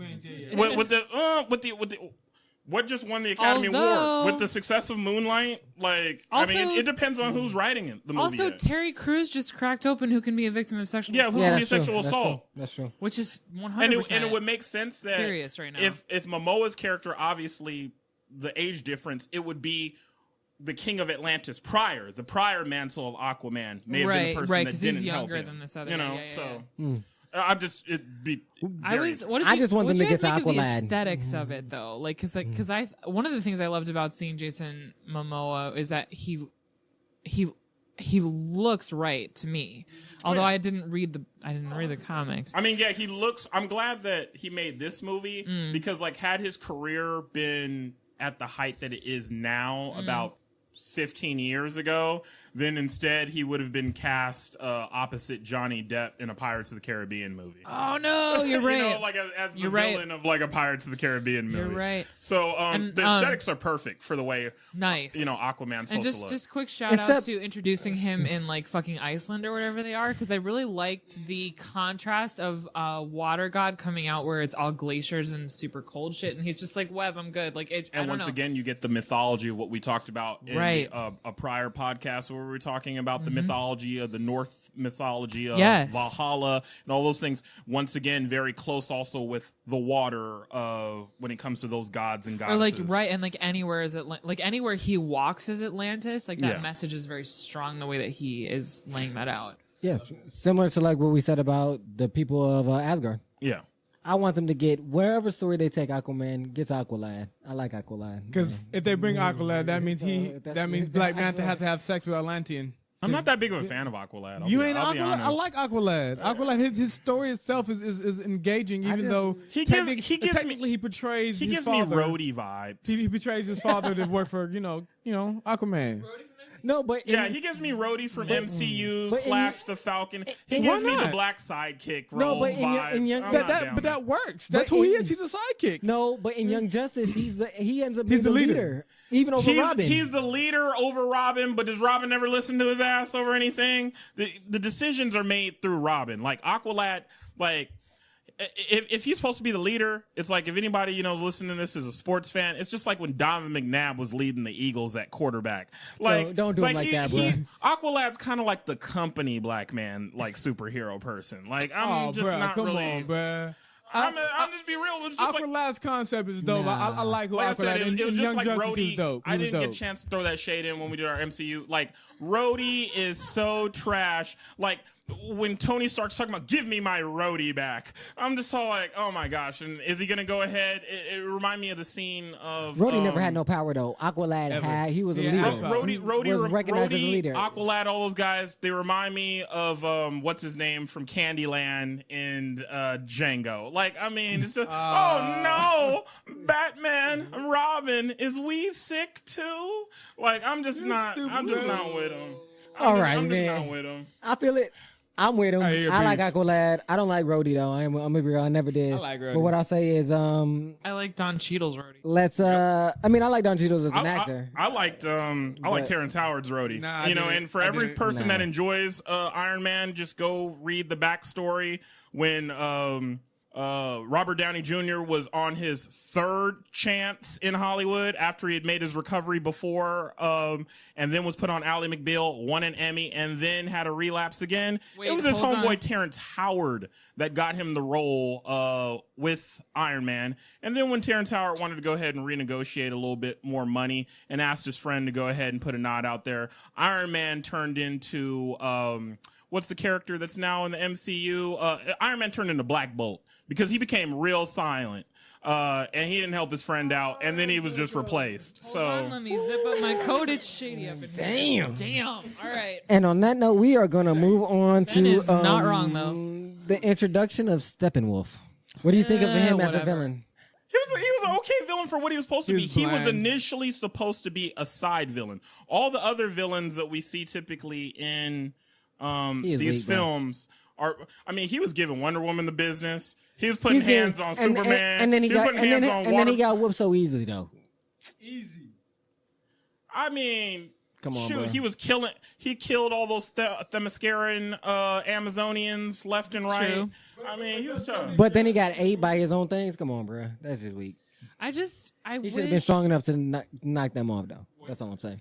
what just won the Academy Award with the success of Moonlight. Like,
Also-
I mean, it depends on who's writing it. The movie,
also
yet.
Terry Crews just cracked open who can be a victim of sexual
Yeah,
assault,
who can be
that's true.
sexual
That's
assault.
true. That's true.
which is 100%
And it would make sense that
serious right now.
if Momoa's character, obviously the age difference, it would be the King of Atlantis the prior mantle of Aquaman may have been the person
right,
that
'cause
didn't
he's
help
younger
him.
than this other
You
guy.
know,
Yeah, yeah,
so I'm just it'd be.
I
very-
was. What did
I
you,
just want
what
them
did
to
you
get
guys
to
make of the
Aqualad.
aesthetics of it though? Like, because I one of the things I loved about seeing Jason Momoa is that he looks right to me. Although I didn't read the comics.
I mean, yeah, he looks. I'm glad that he made this movie because, like, had his career been at the height that it is now, about 15 years ago, then instead he would have been cast opposite Johnny Depp in a Pirates of the Caribbean movie.
Oh no, you're right.
You know, like as the
You're right.
villain of like a Pirates of the Caribbean movie.
You're right.
So
And,
the aesthetics are perfect for the way
Nice.
Aquaman's supposed
And
to look.
just quick shout out
Except-
to introducing him in like fucking Iceland or whatever they are, because I really liked the contrast of Water God coming out where it's all glaciers and super cold shit, and he's just like, Wev, I'm good. Like, I
And
don't
once
know.
again, you get the mythology of what we talked about in
Right.
a prior podcast where we were talking about the mythology of the North mythology of
Yes.
Valhalla and all those things. Once again, very close also with the water when it comes to those gods and
Or
goddesses.
like right, and like anywhere is like anywhere he walks is Atlantis. Like that
Yeah.
message is very strong the way that he is laying that out.
Yeah, similar to like what we said about the people of Asgard.
Yeah.
I want them to get wherever story they take Aquaman gets Aqualad. I like Aqualad.
Because if they bring Aqualad, that means
that's-
that means Black Manta has to have sex with Atlantean.
I'm not that big of a fan of Aqualad.
You ain't
I'll be
Aqualad. I
honest.
like Aqualad. Aqualad, his story itself is engaging, even
just-
though
He gives-
technic-
he gives me-
technically he portrays
He
his
gives
father.
me Rhodey vibes.
He betrays his father to work for Aquaman.
No, but
Yeah, he gives me Rhodey from MCU
but in-
/ the Falcon. He
in-
gives
Why
me the
not?
black sidekick
No,
role
but in
vibes.
Young-
I'm
that-
not down
But
with
that works. That's
But
who he
in-
is. He's a sidekick.
no, but in Young Justice, he ends up being
He's
the
the leader.
leader, even over Robin.
He's the leader over Robin, but does Robin never listen to his ass over anything? The decisions are made through Robin. Like Aqualad, like if he's supposed to be the leader, it's like if anybody listening to this is a sports fan, it's just like when Donovan McNabb was leading the Eagles at quarterback. Like
don't do him like that, bro.
Aqualad's kind of like the company black man, like superhero person. Like I'm
Oh,
just
bruh,
not
come
really.
on, bruh.
I'm just be real. It's just like
Aqualad's concept is dope. I like who
like I
Aqualad
said,
is.
it was
In
just
Young
like
Justice, he was
Rhodey.
dope. He
I
was
didn't get
dope.
a chance to throw that shade in when we did our MCU. Like Rhodey is so trash. Like when Tony Stark's talking about "Give me my Rhodey back," I'm just all like, "Oh my gosh!" And is he gonna go ahead? It reminded me of the scene of
Rhodey never had no power though. Aqualad had. He was a
Yeah,
leader.
Rhodey
was recognized as a leader.
Aqualad, all those guys, they remind me of what's his name from Candyland and Django. Like, I mean, it's just oh no, Batman, Robin, is Weave sick too? Like, I'm just not with him.
All right,
I'm just
man.
not with him.
I feel it. I'm with him.
I hear
I like
beef.
Aqualad. I don't like Rhodey though. I'm gonna be real. I never did.
I like Rhodey.
But what I'll say is,
I like Don Cheadle's Rhodey.
let's. I mean, I like Don Cheadle as an actor.
I liked Terrence Howard's Rhodey.
Nah, I didn't.
And for
I
every
didn't.
person
Nah.
that enjoys Iron Man, just go read the backstory when Robert Downey Jr. was on his third chance in Hollywood after he had made his recovery before, and then was put on Ally McBeal, won an Emmy, and then had a relapse again.
Wait,
it was his
hold
homeboy
on.
Terrence Howard that got him the role with Iron Man. And then when Terrence Howard wanted to go ahead and renegotiate a little bit more money and asked his friend to go ahead and put a nod out there, Iron Man turned into what's the character that's now in the MCU? Iron Man turned into Black Bolt because he became real silent. And he didn't help his friend out, and then he was just replaced.
Hold on, let me zip up my coat. It's shady up in here. Damn. All right.
And on that note, we are going to move on to
is not wrong, though.
the introduction of Steppenwolf. What do you think of him as a
whatever.
villain?
He was an okay villain for what he was supposed to be. He was
bland.
initially supposed to be a side villain. All the other villains that we see typically in
He is
these
weak, bro.
films are. I mean, he was giving Wonder Woman the business. He was putting
He's getting-
hands on Superman.
and then he
was
got
putting
and then,
hands on
and
Water.
then he got whooped so easily though.
I mean,
Come on,
shoot,
bro.
he was killing. He killed all those Themysciran Amazonians left and right.
true.
I mean, he was tough.
But then he got ate by his own things. Come on, bro. That's just weak.
I
He
wish
should have been strong enough to knock them off though. That's all I'm saying.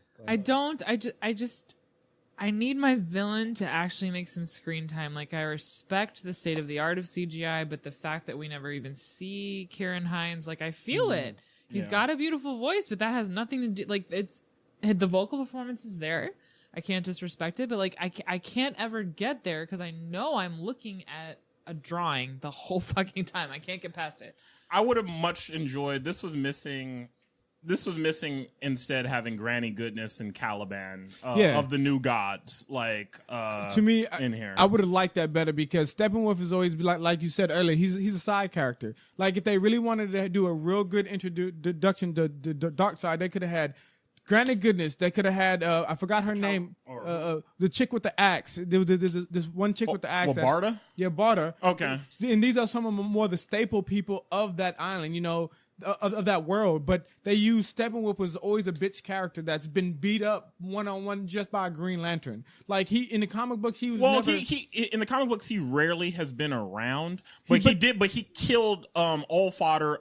I need my villain to actually make some screen time. Like, I respect the state of the art of CGI, but the fact that we never even see Kieran Hines, like, I feel it. He's got a beautiful voice, but that has nothing to do, like, the vocal performance is there. I can't disrespect it, but, like, I can't ever get there because I know I'm looking at a drawing the whole fucking time. I can't get past it.
I would have much enjoyed. This was missing instead having Granny Goodness and Caliban of the New Gods, like
To me,
in here.
I would have liked that better because Steppenwolf is always like you said earlier. He's a side character. Like if they really wanted to do a real good introduction to the dark side, they could have had Granny Goodness. They could have had I forgot her name. The chick with the axe. There was this one chick with the axe.
Barda?
Yeah, Barda.
Okay.
And these are some of the more the staple people of that island, you know, of that world. But they use Steppenwolf was always a bitch character that's been beat up one-on-one just by a Green Lantern. Like he in the comic books, he was never...
he in the comic books he rarely has been around, but he killed Allfather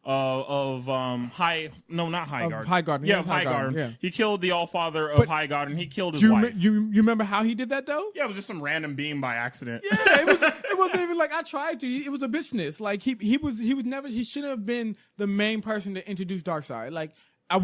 of Highgarden.
Highgarden.
Yeah,
He was Highgarden,
Highgarden.
yeah.
He killed the Allfather of Highgarden. He killed his
Do
wife.
you remember how he did that though?
Yeah, it was just some random beam by accident.
Yeah, it wasn't even like I tried to. It was a bitchness. Like he shouldn't have been the main person to introduce Darkseid. Like I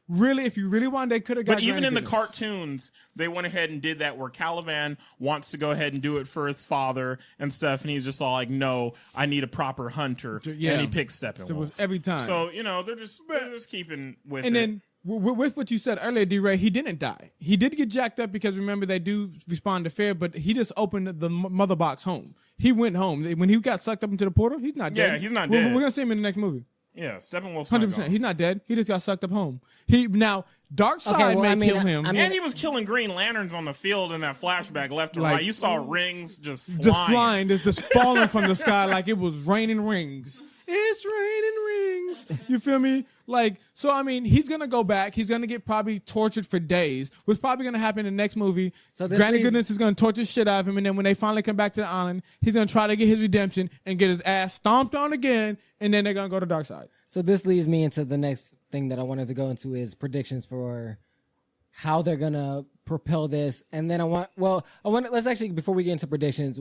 really, if you really wanted, they could have got.
But even
Granny
in the
Goodness.
cartoons, they went ahead and did that where Caliban wants to go ahead and do it for his father and stuff, and he's just all like, "No, I need a proper hunter,"
Yeah.
and he picks Steppenwolf.
So it was every time.
So you know they're just keeping with
And
it.
then with what you said earlier, D-Ray, he didn't die. He did get jacked up because remember they do respond to fear, but he just opened the mother box home. He went home when he got sucked up into the portal. He's not dead.
Yeah, he's not
We're
dead.
gonna see him in the next movie.
Yeah, Steppenwolf's
100%. He's not dead. He just got sucked up home. Darkseid may kill him.
And he was killing Green Lanterns on the field in that flashback left and
Like-
right. You saw rings just flying.
just flying, just falling from the sky like it was raining rings. It's raining rings. You feel me? Like, so I mean, he's gonna go back. He's gonna get probably tortured for days. What's probably gonna happen in the next movie?
So this
Granny
leads-
Goodness is gonna torture shit out of him, and then when they finally come back to the island, he's gonna try to get his redemption and get his ass stomped on again, and then they're gonna go to Darkseid.
So this leads me into the next thing that I wanted to go into is predictions for how they're gonna propel this, and then let's actually before we get into predictions,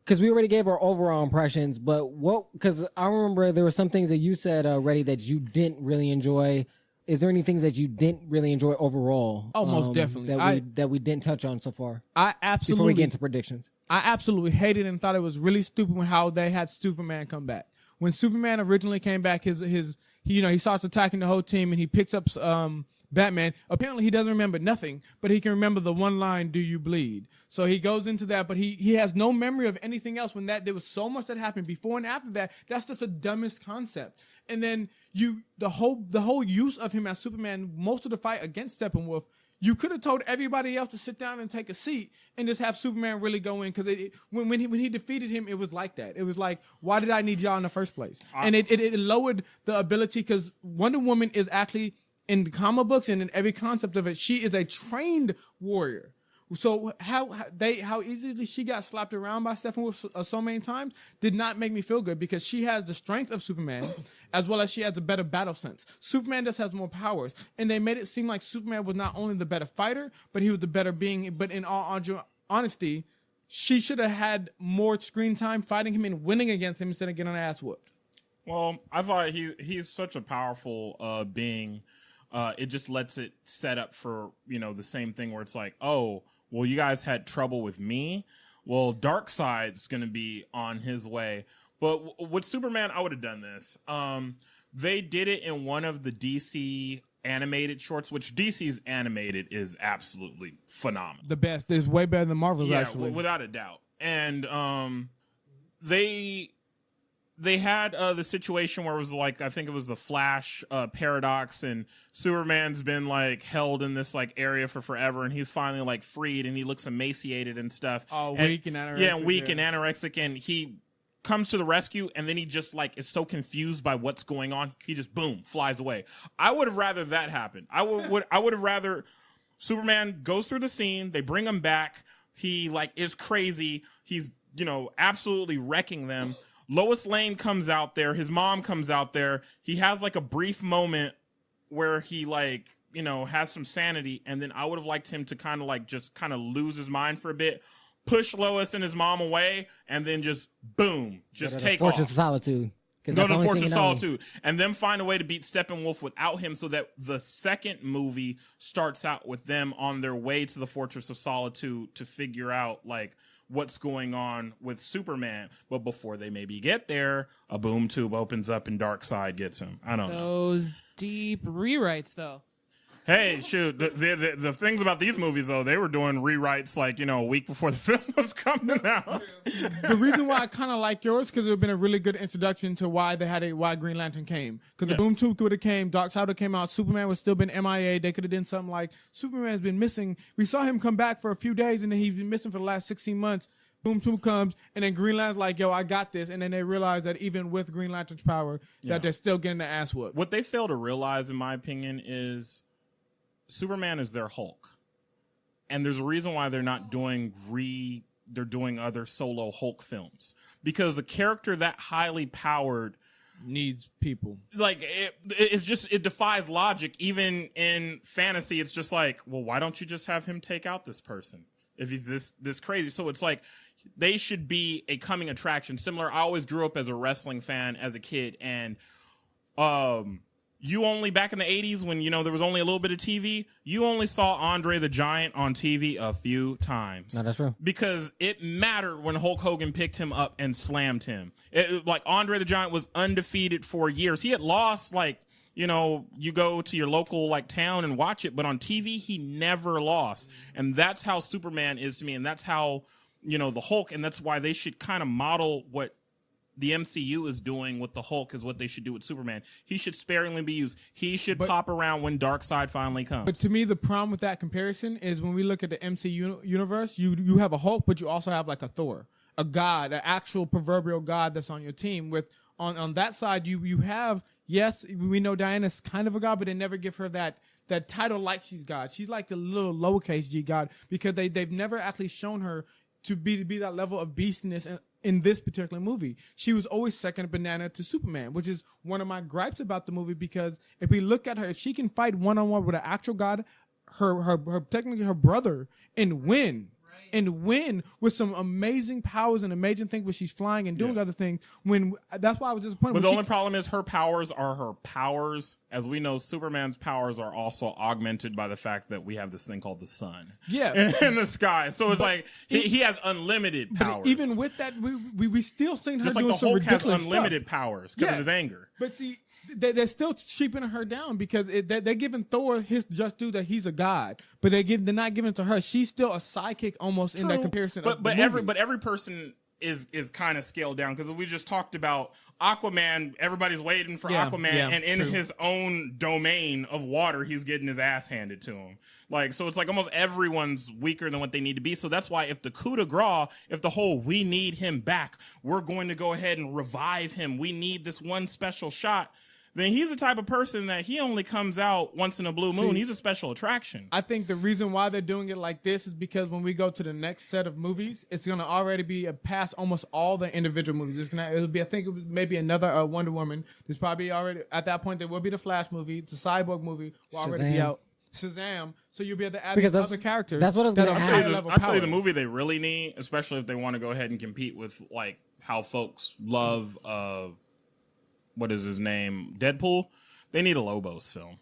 because we already gave our overall impressions, but because I remember there were some things that you said already that you didn't really enjoy. Is there any things that you didn't really enjoy overall?
Oh, most definitely.
that we didn't touch on so far.
I
Before we get into predictions.
I absolutely hated and thought it was really stupid how they had Superman come back. When Superman originally came back, he starts attacking the whole team and he picks up Batman. Apparently he doesn't remember nothing, but he can remember the one line, "Do you bleed?" So he goes into that, but he has no memory of anything else when there was so much that happened before and after that. That's just the dumbest concept. And then the whole use of him as Superman, most of the fight against Steppenwolf, you could have told everybody else to sit down and take a seat and just have Superman really go in, because when he defeated him, it was like that. It was like, why did I need y'all in the first place? And it lowered the ability, because Wonder Woman is actually, in the comic books and in every concept of it, she is a trained warrior. So how easily she got slapped around by Steppenwolf so many times did not make me feel good, because she has the strength of Superman as well as she has a better battle sense. Superman just has more powers, and they made it seem like Superman was not only the better fighter, but he was the better being. But in all honesty, she should have had more screen time fighting him and winning against him instead of getting her ass whooped.
Well, I thought he's such a powerful being. It just lets it set up for, the same thing where it's like, oh, well, you guys had trouble with me. Well, Darkseid's going to be on his way. But with Superman, I would have done this. They did it in one of the DC animated shorts, which DC's animated is absolutely phenomenal.
The best. It's way better than Marvel's, actually.
Without a doubt. And they had the situation where it was like, I think it was the Flash paradox, and Superman's been like held in this like area for forever, and he's finally like freed, and he looks emaciated and stuff.
Weak and anorexic.
Yeah, weak and anorexic, and he comes to the rescue, and then he just like is so confused by what's going on, he just boom flies away. I would have rather that happen. I would have rather Superman goes through the scene, they bring him back, he like is crazy, he's absolutely wrecking them. Lois Lane comes out there. His mom comes out there. He has like a brief moment where he like, has some sanity. And then I would have liked him to kind of like just kind of lose his mind for a bit, push Lois and his mom away, and then just boom, just take off.
Fortress of Solitude.
Go to the Fortress of Solitude. And then find a way to beat Steppenwolf without him, so that the second movie starts out with them on their way to the Fortress of Solitude to figure out like what's going on with Superman. But before they maybe get there, a boom tube opens up and Darkseid gets him. I don't know.
Those deep rewrites, though.
Hey, shoot, the things about these movies, though, they were doing rewrites like, a week before the film was coming out.
The reason why I kind of like yours, because it would have been a really good introduction to why Green Lantern came. Because the boom tube would have came, Darkseid would have came out, Superman would still been MIA. They could have done something like, Superman's been missing. We saw him come back for a few days, and then he's been missing for the last 16 months. Boom tube comes, and then Green Lantern's like, yo, I got this. And then they realize that even with Green Lantern's power, that they're still getting the ass whooped.
What they fail to realize, in my opinion, is Superman is their Hulk. And there's a reason why they're not doing they're doing other solo Hulk films. Because the character that highly powered
needs people.
Like it defies logic. Even in fantasy, it's just like, well, why don't you just have him take out this person if he's this crazy? So it's like they should be a coming attraction. Similar, I always grew up as a wrestling fan as a kid, and you only, back in the 80s when, there was only a little bit of TV, you only saw Andre the Giant on TV a few times.
No, that's true.
Because it mattered when Hulk Hogan picked him up and slammed him. Like, Andre the Giant was undefeated for years. He had lost, like, you go to your local, like, town and watch it, but on TV, he never lost. And that's how Superman is to me, and that's how, the Hulk, and that's why they should kind of model what the MCU is doing with the Hulk is what they should do with Superman. He should sparingly be used. He should pop around when Darkseid finally comes.
But to me, the problem with that comparison is when we look at the MCU universe, you have a Hulk, but you also have like a Thor, a god, an actual proverbial god that's on your team. With on that side, you have, yes, we know Diana's kind of a god, but they never give her that title like she's God. She's like a little lowercase g god, because they've never actually shown her to be that level of beastness in this particular movie. She was always second banana to Superman, which is one of my gripes about the movie, because if we look at her, if she can fight one-on-one with an actual god, her technically her brother, and win with some amazing powers and amazing things where she's flying and doing other things. That's why I was disappointed.
But the only problem is her powers are her powers. As we know, Superman's powers are also augmented by the fact that we have this thing called the sun.
Yeah.
In the sky. So it's like he has unlimited powers.
But even with that, we still seen her
just
doing
like
some ridiculous
Hulk has unlimited
stuff.
Powers because of his anger.
But see, they're still cheaping her down, because they're giving Thor his just due that he's a god, but they're not giving it to her. She's still a sidekick almost. True. In that comparison.
But every person is kind of scaled down, because we just talked about Aquaman. Everybody's waiting for Aquaman, and in his own domain of water, he's getting his ass handed to him. Like, so it's like almost everyone's weaker than what they need to be. So that's why if the coup de grace, if the whole we need him back, we're going to go ahead and revive him, we need this one special shot, then he's the type of person that he only comes out once in a blue moon. He's a special attraction.
I think the reason why they're doing it like this is because when we go to the next set of movies, it's gonna already be past almost all the individual movies. It'll be, I think, maybe another Wonder Woman. There's probably already at that point there will be the Flash movie, the Cyborg movie will already be
Shazam.
out. Shazam, so you'll be able to add
Because
these
that's-
other characters.
that's what I was
that
gonna
are
ask.
higher level
I'll tell you the
power.
movie they really need, especially if they want to go ahead and compete with like how folks love what is his name? Deadpool. They need a Lobos film.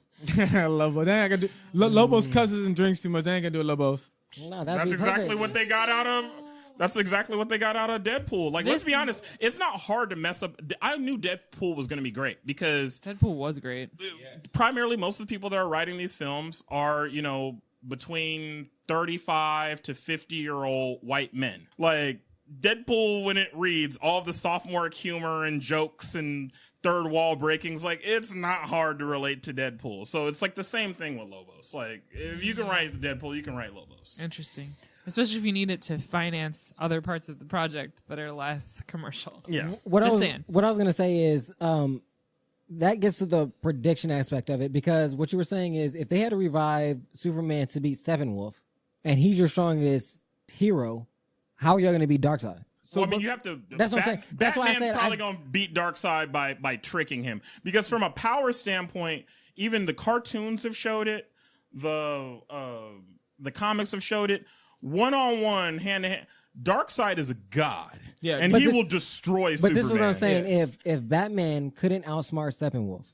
Lobos. They ain't gonna do. Lobos cusses and drinks too much. They ain't gonna do a Lobos.
No,
That's exactly what they got out of. That's exactly what they got out of Deadpool. Like, let's be honest, it's not hard to mess up. I knew Deadpool was going to be great because
Deadpool was great.
primarily most of the people that are writing these films are, between 35 to 50-year-old white men. Like, Deadpool, when it reads all of the sophomoric humor and jokes and third wall breakings, like, it's not hard to relate to Deadpool. So it's like the same thing with Lobos. Like, if you can write Deadpool, you can write Lobos.
Interesting. Especially if you need it to finance other parts of the project that are less commercial.
Yeah.
What
Just
I was,
saying.
What I was gonna say is that gets to the prediction aspect of it, because what you were saying is if they had to revive Superman to beat Steppenwolf and he's your strongest hero, how are y'all gonna beat Darkseid?
So you have to.
That's what I'm saying. That's why I
Batman's
said
probably going to beat Darkseid by tricking him, because from a power standpoint, even the cartoons have showed it. The comics have showed it. 1-on-1, hand to hand. Darkseid is a god, and
But
he
this-
will destroy
But
Superman.
this is what I'm saying. If Batman couldn't outsmart Steppenwolf,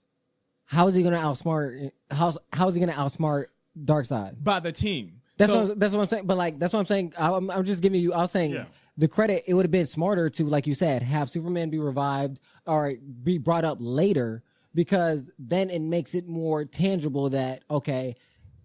how is he gonna outsmart? How is he gonna outsmart Darkseid?
By the team.
That's
So-
what I'm saying. But like that's what I'm saying. I'm just giving you. I was saying
Yeah.
the credit. It would have been smarter to, like you said, have Superman be revived or be brought up later, because then it makes it more tangible that okay,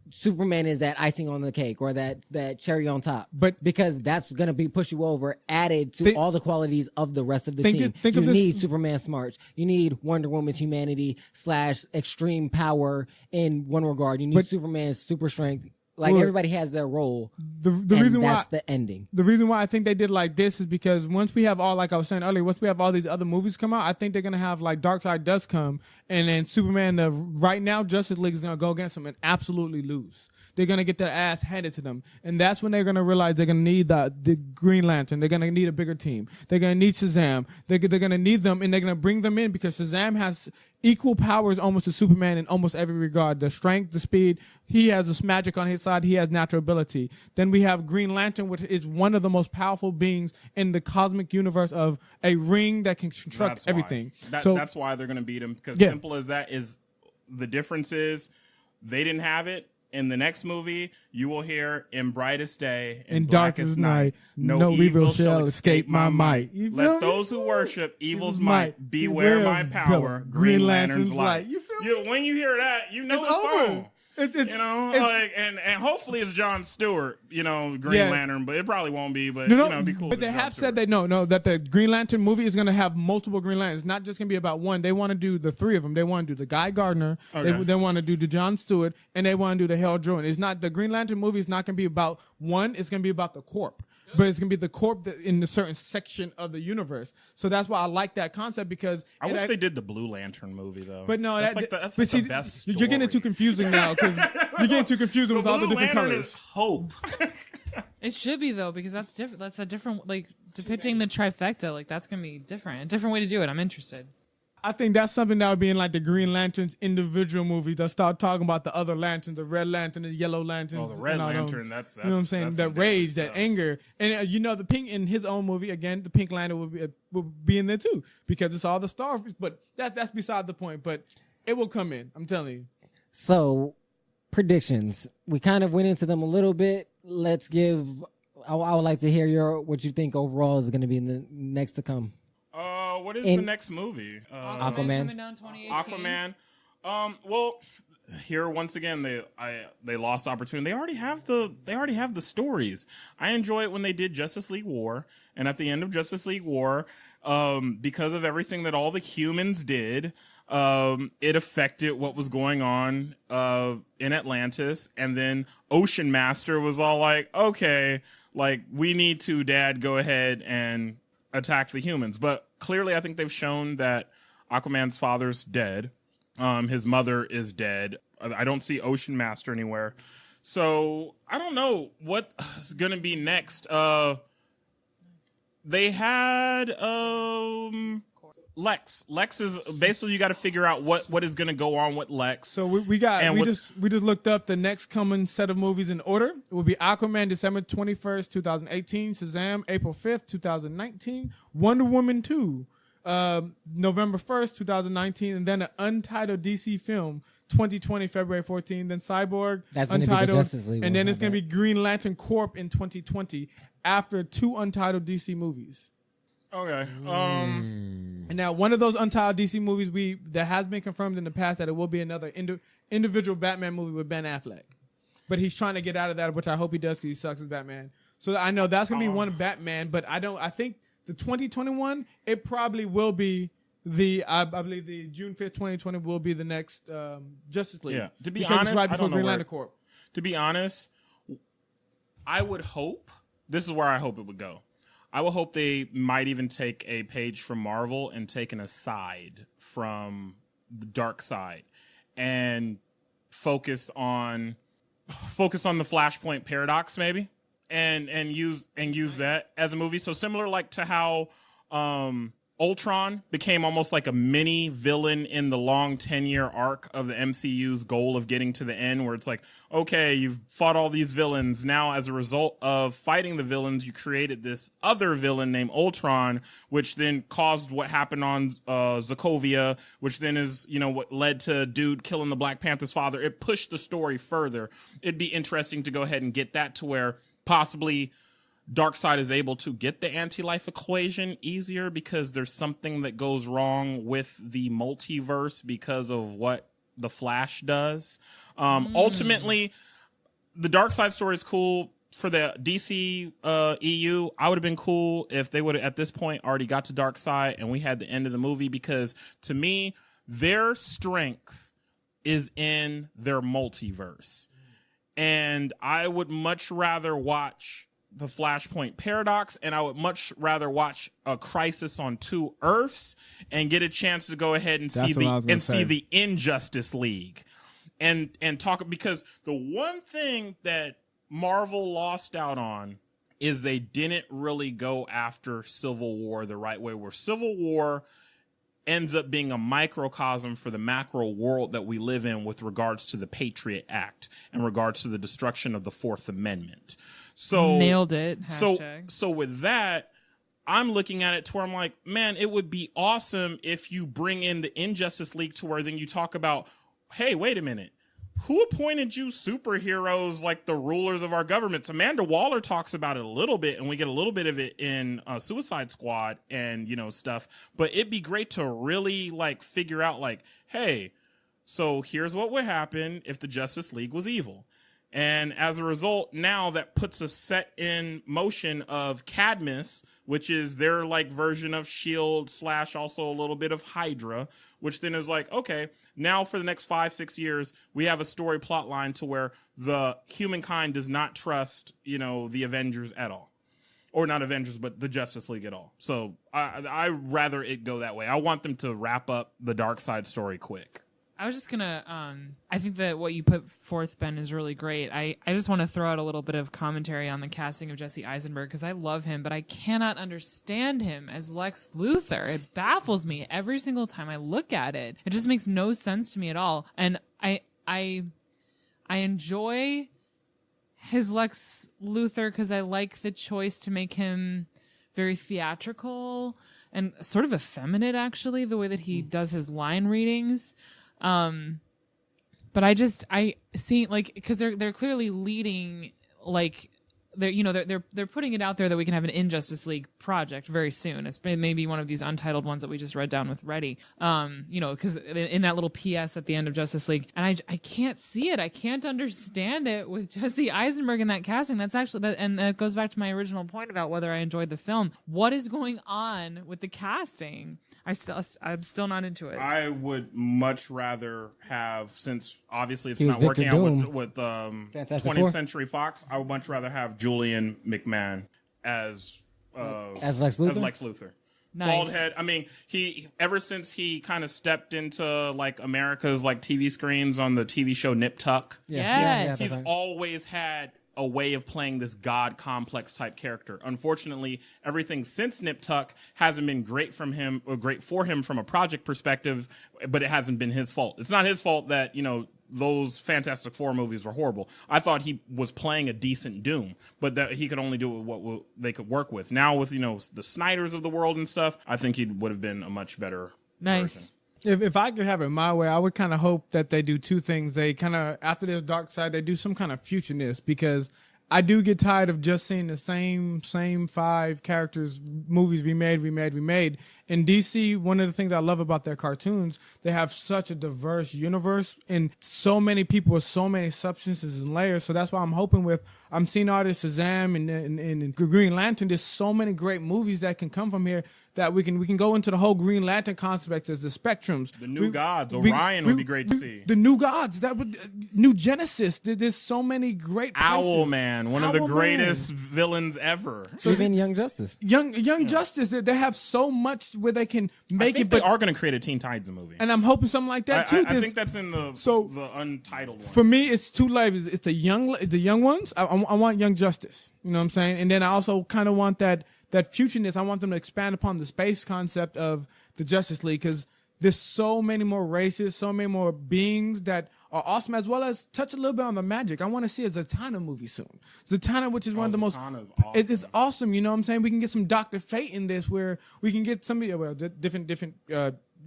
Superman is that icing on the cake or that cherry on top.
But-
because that's gonna be push you over, added to
Think-
all the qualities of the rest of the
Think
team.
of- think
you
of this-
need Superman smarts. You need Wonder Woman's humanity / extreme power in one regard. You need
But-
Superman's super strength. Like
Well,
everybody has their role.
The
And
reason why
that's the ending.
the reason why I think they did like this is because once we have all, like I was saying earlier, once we have all these other movies come out, I think they're gonna have like Darkseid does come, and then Superman. Right now, Justice League is gonna go against them and absolutely lose. They're gonna get their ass handed to them, and that's when they're gonna realize they're gonna need the Green Lantern. They're gonna need a bigger team. They're gonna need Shazam. They're gonna need them, and they're gonna bring them in because Shazam has equal powers almost to Superman in almost every regard. The strength, the speed. He has this magic on his side. He has natural ability. Then we have Green Lantern, which is one of the most powerful beings in the cosmic universe of a ring that can construct
That's why.
everything.
That's why they're going to beat him, because
Yeah.
simple as that is. The difference is they didn't have it. In the next movie, you will hear "In brightest day, in blackest night, no evil shall escape my might.
You feel
Let
me?
those who worship evil's
Evil's
might
might
beware
beware
my
of
power.
Green
Green
Lantern's
Lantern's
light.
light."
You feel me?
When you hear that, you know
It's
it's
over.
on.
It's
And hopefully it's John Stewart, Green
Yeah.
Lantern, but it probably won't be. But
No,
it'd be cool.
but
if
they
it's
have
John
said
Stewart.
that the Green Lantern movie is going to have multiple Green Lanterns. It's not just going to be about one. They want to do the three of them. They want to do the Guy Gardner.
Okay.
They want to do the John Stewart, and they want to do the Hal Jordan. It's not the Green Lantern movie. Is not going to be about one. It's going to be about the Corp. But it's going to be the Corp in a certain section of the universe. So that's why I like that concept, because
I wish they did the Blue Lantern movie though.
But no,
that's
that,
like the, that's
but
like
see,
the best.
you're getting it too
story.
confusing now because you're getting too confusing with all the
Blue
different
Lantern
colors.
is hope.
It should be though, because that's different. That's a different, like depicting the trifecta. Like that's gonna be different. A different way to do it. I'm interested.
I think that's something that would be in like the Green Lanterns individual movies. They'll start talking about the other lanterns, the Red Lantern, the Yellow Lanterns.
Oh, the Red
and all them.
Lantern, that's
you know what I'm saying.
that's
That
some
rage,
different
that anger, and the pink in his own movie again. The Pink Lantern will be in there too because it's all the stars. But that's beside the point. But it will come in. I'm telling you.
So, predictions. We kind of went into them a little bit. Let's give. I would like to hear what you think overall is going to be in the next to come.
What is
In-
the next movie?
Aquaman.
coming down 2018.
Aquaman. Well, here once again they lost opportunity. They already have the stories. I enjoy it when they did Justice League War, and at the end of Justice League War, because of everything that all the humans did, it affected what was going on in Atlantis, and then Ocean Master was all like, okay, like we need to, Dad, go ahead and attack the humans. But clearly I think they've shown that Aquaman's father's dead. His mother is dead. I don't see Ocean Master anywhere. So I don't know what is going to be next. They had Lex. Lex is basically, you got to figure out what is going to go on with Lex.
So we just looked up the next coming set of movies in order. It will be Aquaman December 21st, 2018, Shazam April 5th, 2019, Wonder Woman 2 November 1st, 2019, and then an untitled DC film 2020 February 14th, then Cyborg
That's gonna be the
untitled,
Justice League
and
one,
then
I
it's going to
bet.
be Green Lantern Corp in 2020 after 2 untitled DC movies.
Okay.
And now one of those untitled DC movies that has been confirmed in the past that it will be another individual Batman movie with Ben Affleck. But he's trying to get out of that, which I hope he does because he sucks as Batman. So I know that's going to be one Batman, but I think the 2021, it probably will be I believe the June 5th, 2020 will be the next Justice League.
Yeah. To be
Because it's
honest,
right
I
before
don't know
Green
where-
Lantern Corp.
To be honest, I would hope, this is where I hope it would go. I would hope they might even take a page from Marvel and take an aside from the dark side and focus on the Flashpoint paradox maybe and use that as a movie. So similar like to how Ultron became almost like a mini villain in the long 10-year arc of the MCU's goal of getting to the end, where it's like, okay, you've fought all these villains. Now, as a result of fighting the villains, you created this other villain named Ultron, which then caused what happened on Sokovia, which then is, what led to dude killing the Black Panther's father. It pushed the story further. It'd be interesting to go ahead and get that to where possibly Darkseid is able to get the anti-life equation easier because there's something that goes wrong with the multiverse because of what the Flash does. Ultimately, the Darkseid story is cool for the DC EU. I would have been cool if they would have at this point already got to Darkseid and we had the end of the movie, because to me, their strength is in their multiverse. And I would much rather watch the Flashpoint Paradox, and I would much rather watch a Crisis on Two Earths and get a chance to go ahead and see the Injustice League and talk, because the one thing that Marvel lost out on is they didn't really go after Civil War the right way, where Civil War ends up being a microcosm for the macro world that we live in with regards to the Patriot Act and regards to the destruction of the Fourth Amendment. So
nailed it. Hashtag.
So with that, I'm looking at it to where I'm like, man, it would be awesome if you bring in the Injustice League to where then you talk about, hey, wait a minute. Who appointed you superheroes like the rulers of our governments? Amanda Waller talks about it a little bit, and we get a little bit of it in Suicide Squad and, stuff. But it'd be great to really figure out hey, so here's what would happen if the Justice League was evil. And as a result, now that puts a set in motion of Cadmus, which is their version of S.H.I.E.L.D. / also a little bit of Hydra, which then is okay, now for the next 5-6 years, we have a story plot line to where the humankind does not trust, the Avengers at all. Or not Avengers, but the Justice League at all. So I'd rather it go that way. I want them to wrap up the Darkseid story quick.
I was just gonna, I think that what you put forth, Ben, is really great. I just want to throw out a little bit of commentary on the casting of Jesse Eisenberg, because I love him, but I cannot understand him as Lex Luthor. It baffles me every single time I look at it. It just makes no sense to me at all. And I enjoy his Lex Luthor because I like the choice to make him very theatrical and sort of effeminate, actually, the way that he does his line readings. But I see because they're clearly leading they're putting it out there that we can have an Injustice League project very soon. It's maybe one of these untitled ones that we just read down with Reddy. Because in that little PS at the end of Justice League, and I can't see it. I can't understand it with Jesse Eisenberg in that casting. That's actually and that goes back to my original point about whether I enjoyed the film. What is going on with the casting? I'm still not into it.
I would much rather have, since obviously it's
He was
not working
Victor
out
Doom.
with
Fantastic
20th
Four.
Century Fox, I would much rather have Julian McMahon as
Lex Luthor?
As Lex Luthor.
Nice.
Bald head. I mean, he ever since he kind of stepped into like America's like TV screens on the TV show Nip Tuck,
Yes.
he's
that's right.
always had a way of playing this god complex type character. Unfortunately, everything since Nip Tuck hasn't been great from him or great for him from a project perspective, but it hasn't been his fault. It's not his fault that, those Fantastic Four movies were horrible. I thought he was playing a decent Doom, but that he could only do it with what they could work with. Now with, the Snyders of the world and stuff, I think he would have been a much better
Nice.
version.
If I could have it my way, I would kind of hope that they do two things. They kind of, after this Dark Side, they do some kind of futureness, because I do get tired of just seeing the same 5 characters, movies remade. In DC, one of the things I love about their cartoons, they have such a diverse universe and so many people with so many substances and layers. So that's why I'm seeing all this Shazam and Green Lantern. There's so many great movies that can come from here that we can go into the whole Green Lantern concept as the spectrums.
The New Gods, Orion would be great to see.
The New Gods, New Genesis. There's so many great places.
Owlman, one of the
Owlman.
greatest villains ever.
So even Young Justice.
Young Justice, they have so much where they can
I
make
think
it,
they
but
are going to create a Teen Titans movie.
and I'm hoping something like that too.
I think that's in the untitled one.
For me, it's two levels. It's the young ones. I want Young Justice. You know what I'm saying? And then I also kind of want that futureness. I want them to expand upon the space concept of the Justice League, because there's so many more races, so many more beings that are awesome, as well as touch a little bit on the magic. I want to see a Zatanna movie soon. Zatanna, which is one of the most...
Zatanna's
It's awesome, you know what I'm saying? We can get some Dr. Fate in this, where we can get somebody... Well, different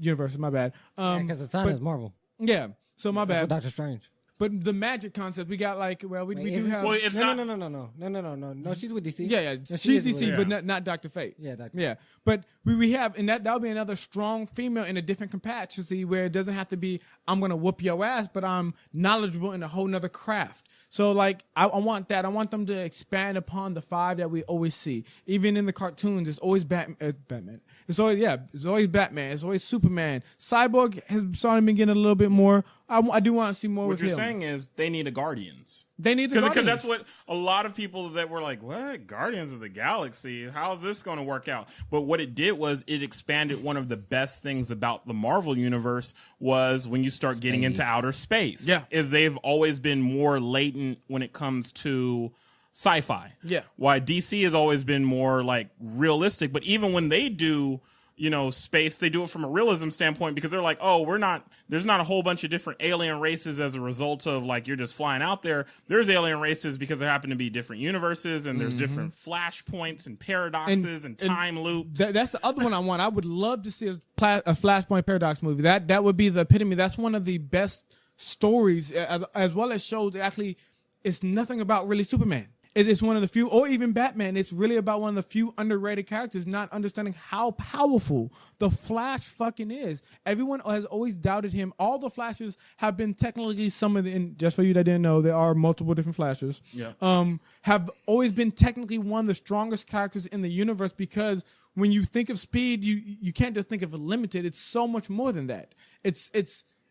universes, my bad.
Because the sign
but-
is Marvel.
Yeah, so my
That's
bad.
what Doctor Strange.
But the magic concept, we got we do have...
Well, it's
no,
not.
No, she's with DC.
Yeah.
No, she
She's
is with-
DC, but not Dr. Fate.
Yeah, Dr.
Yeah. But we have, and that'll be another strong female in a different capacity, where it doesn't have to be, I'm going to whoop your ass, but I'm knowledgeable in a whole nother craft. So, I want that. I want them to expand upon the 5 that we always see. Even in the cartoons, it's always Batman. It's always Batman. It's always Superman. Cyborg has started to getting a little bit more. I do want to see more
What
with
you're
him.
saying is they need a Guardians.
They need the
Because
Guardians.
that's what a lot of people that were like, what? Guardians of the Galaxy? How's this going to work out? But what it did was it expanded one of the best things about the Marvel universe was when you start getting into outer space.
Yeah.
Is they've always been more latent when it comes to sci-fi.
Yeah.
Why DC has always been more realistic, but even when they do space, they do it from a realism standpoint, because they're like, there's not a whole bunch of different alien races as a result of you're just flying out there. There's alien races because there happen to be different universes, and there's different flashpoints and paradoxes and time loops.
That's the other one I want. I would love to see a Flashpoint Paradox movie. That would be the epitome. That's one of the best stories, as well as shows that actually it's nothing about really Superman. It's one of the few, or even Batman. It's really about one of the few underrated characters, not understanding how powerful the Flash fucking is. Everyone has always doubted him. All the Flashes have been technically just for you that didn't know, there are multiple different Flashes.
Yeah.
Have always been technically one of the strongest characters in the universe, because when you think of speed, you can't just think of it limited. It's so much more than that. It's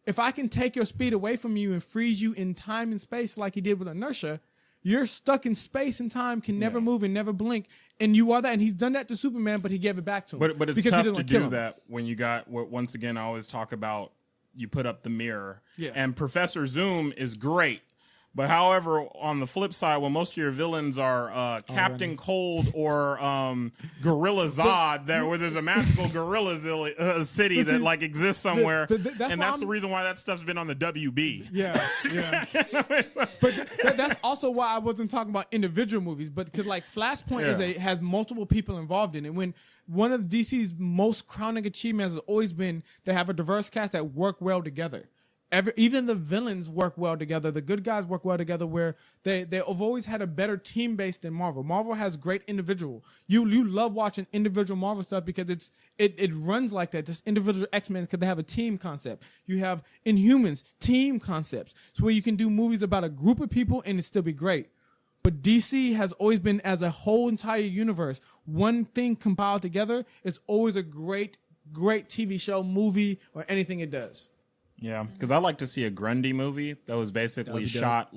if I can take your speed away from you and freeze you in time and space like he did with inertia, you're stuck in space and time, can never move and never blink, and you are that. And he's done that to Superman, but he gave it back to him.
But it's
because he
tough
didn't
to
want kill
do
him.
that when you got once again I always talk about you put up the mirror.
Yeah.
And Professor Zoom is great. But however, on the flip side, when most of your villains are Captain Cold or Gorilla Zod, where there's a magical gorilla city that exists somewhere, and that's the reason why that stuff's been on the WB.
Yeah. But that's also why I wasn't talking about individual movies, but because Flashpoint has multiple people involved in it. When one of DC's most crowning achievements has always been they have a diverse cast that work well together. Even the villains work well together. The good guys work well together, where they've always had a better team base than Marvel. Marvel has great individual. You love watching individual Marvel stuff because it runs like that. Just individual X-Men, because they have a team concept. You have Inhumans, team concepts. So where you can do movies about a group of people and it still be great. But DC has always been, as a whole entire universe, one thing compiled together. It's always a great TV show, movie, or anything it does.
Yeah, because I like to see a Grundy movie that was basically shot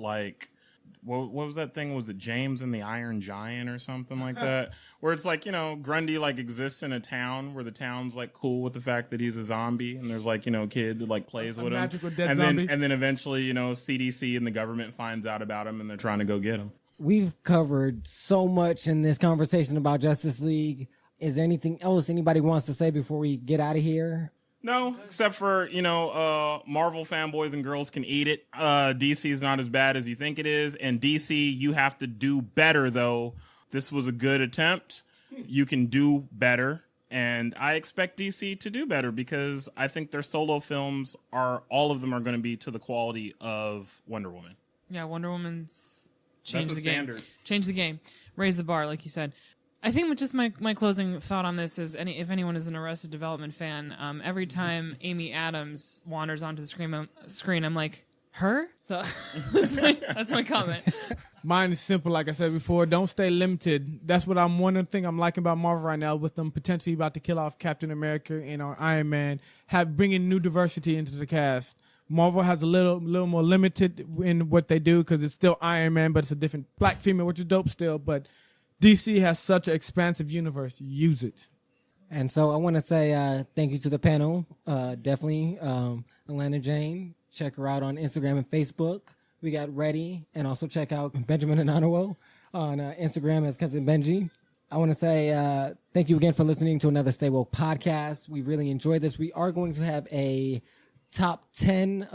what was that thing? Was it James and the Iron Giant or something like that? Where it's like, Grundy like exists in a town where the town's like cool with the fact that he's a zombie, and there's like, a kid that like plays with him.
Magical dead
and
zombie.
then eventually, CDC and the government finds out about him and they're trying to go get him.
We've covered so much in this conversation about Justice League. Is there anything else anybody wants to say before we get out of here?
No, except for, Marvel fanboys and girls can eat it. DC is not as bad as you think it is. And DC, you have to do better, though. This was a good attempt. You can do better. And I expect DC to do better because I think their solo films all of them are going to be to the quality of Wonder Woman.
Yeah, Wonder Woman's
That's
changed
the
the game.
standard.
Change the game. Raise the bar, like you said. I think just my closing thought on this is if anyone is an Arrested Development fan, every time Amy Adams wanders onto the screen, I'm like, her? So that's my comment.
Mine is simple, like I said before. Don't stay limited. That's what one thing I'm liking about Marvel right now, with them potentially about to kill off Captain America and our Iron Man, bringing new diversity into the cast. Marvel has a little more limited in what they do because it's still Iron Man, but it's a different black female, which is dope still. But DC has such an expansive universe. Use it.
And so I want to say thank you to the panel. Definitely, Alana Jane. Check her out on Instagram and Facebook. We got Ready, and also check out Benjamin Ananawo on Instagram as Cousin Benji. I want to say thank you again for listening to another Stay Woke podcast. We really enjoyed this. We are going to have a top 10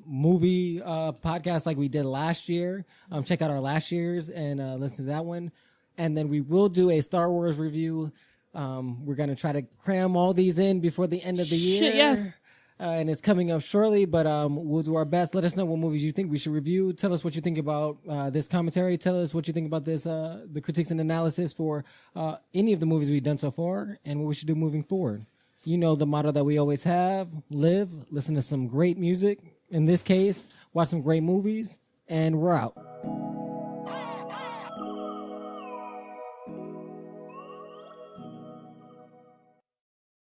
movie podcast like we did last year. Check out our last year's and listen to that one. And then we will do a Star Wars review. We're going to try to cram all these in before the end of the year.
Shit, yes.
And it's coming up shortly, but we'll do our best. Let us know what movies you think we should review. Tell us what you think about this commentary. Tell us what you think about this, the critiques and analysis for any of the movies we've done so far and what we should do moving forward. You know the motto that we always have: live, listen to some great music. In this case, watch some great movies, and we're out.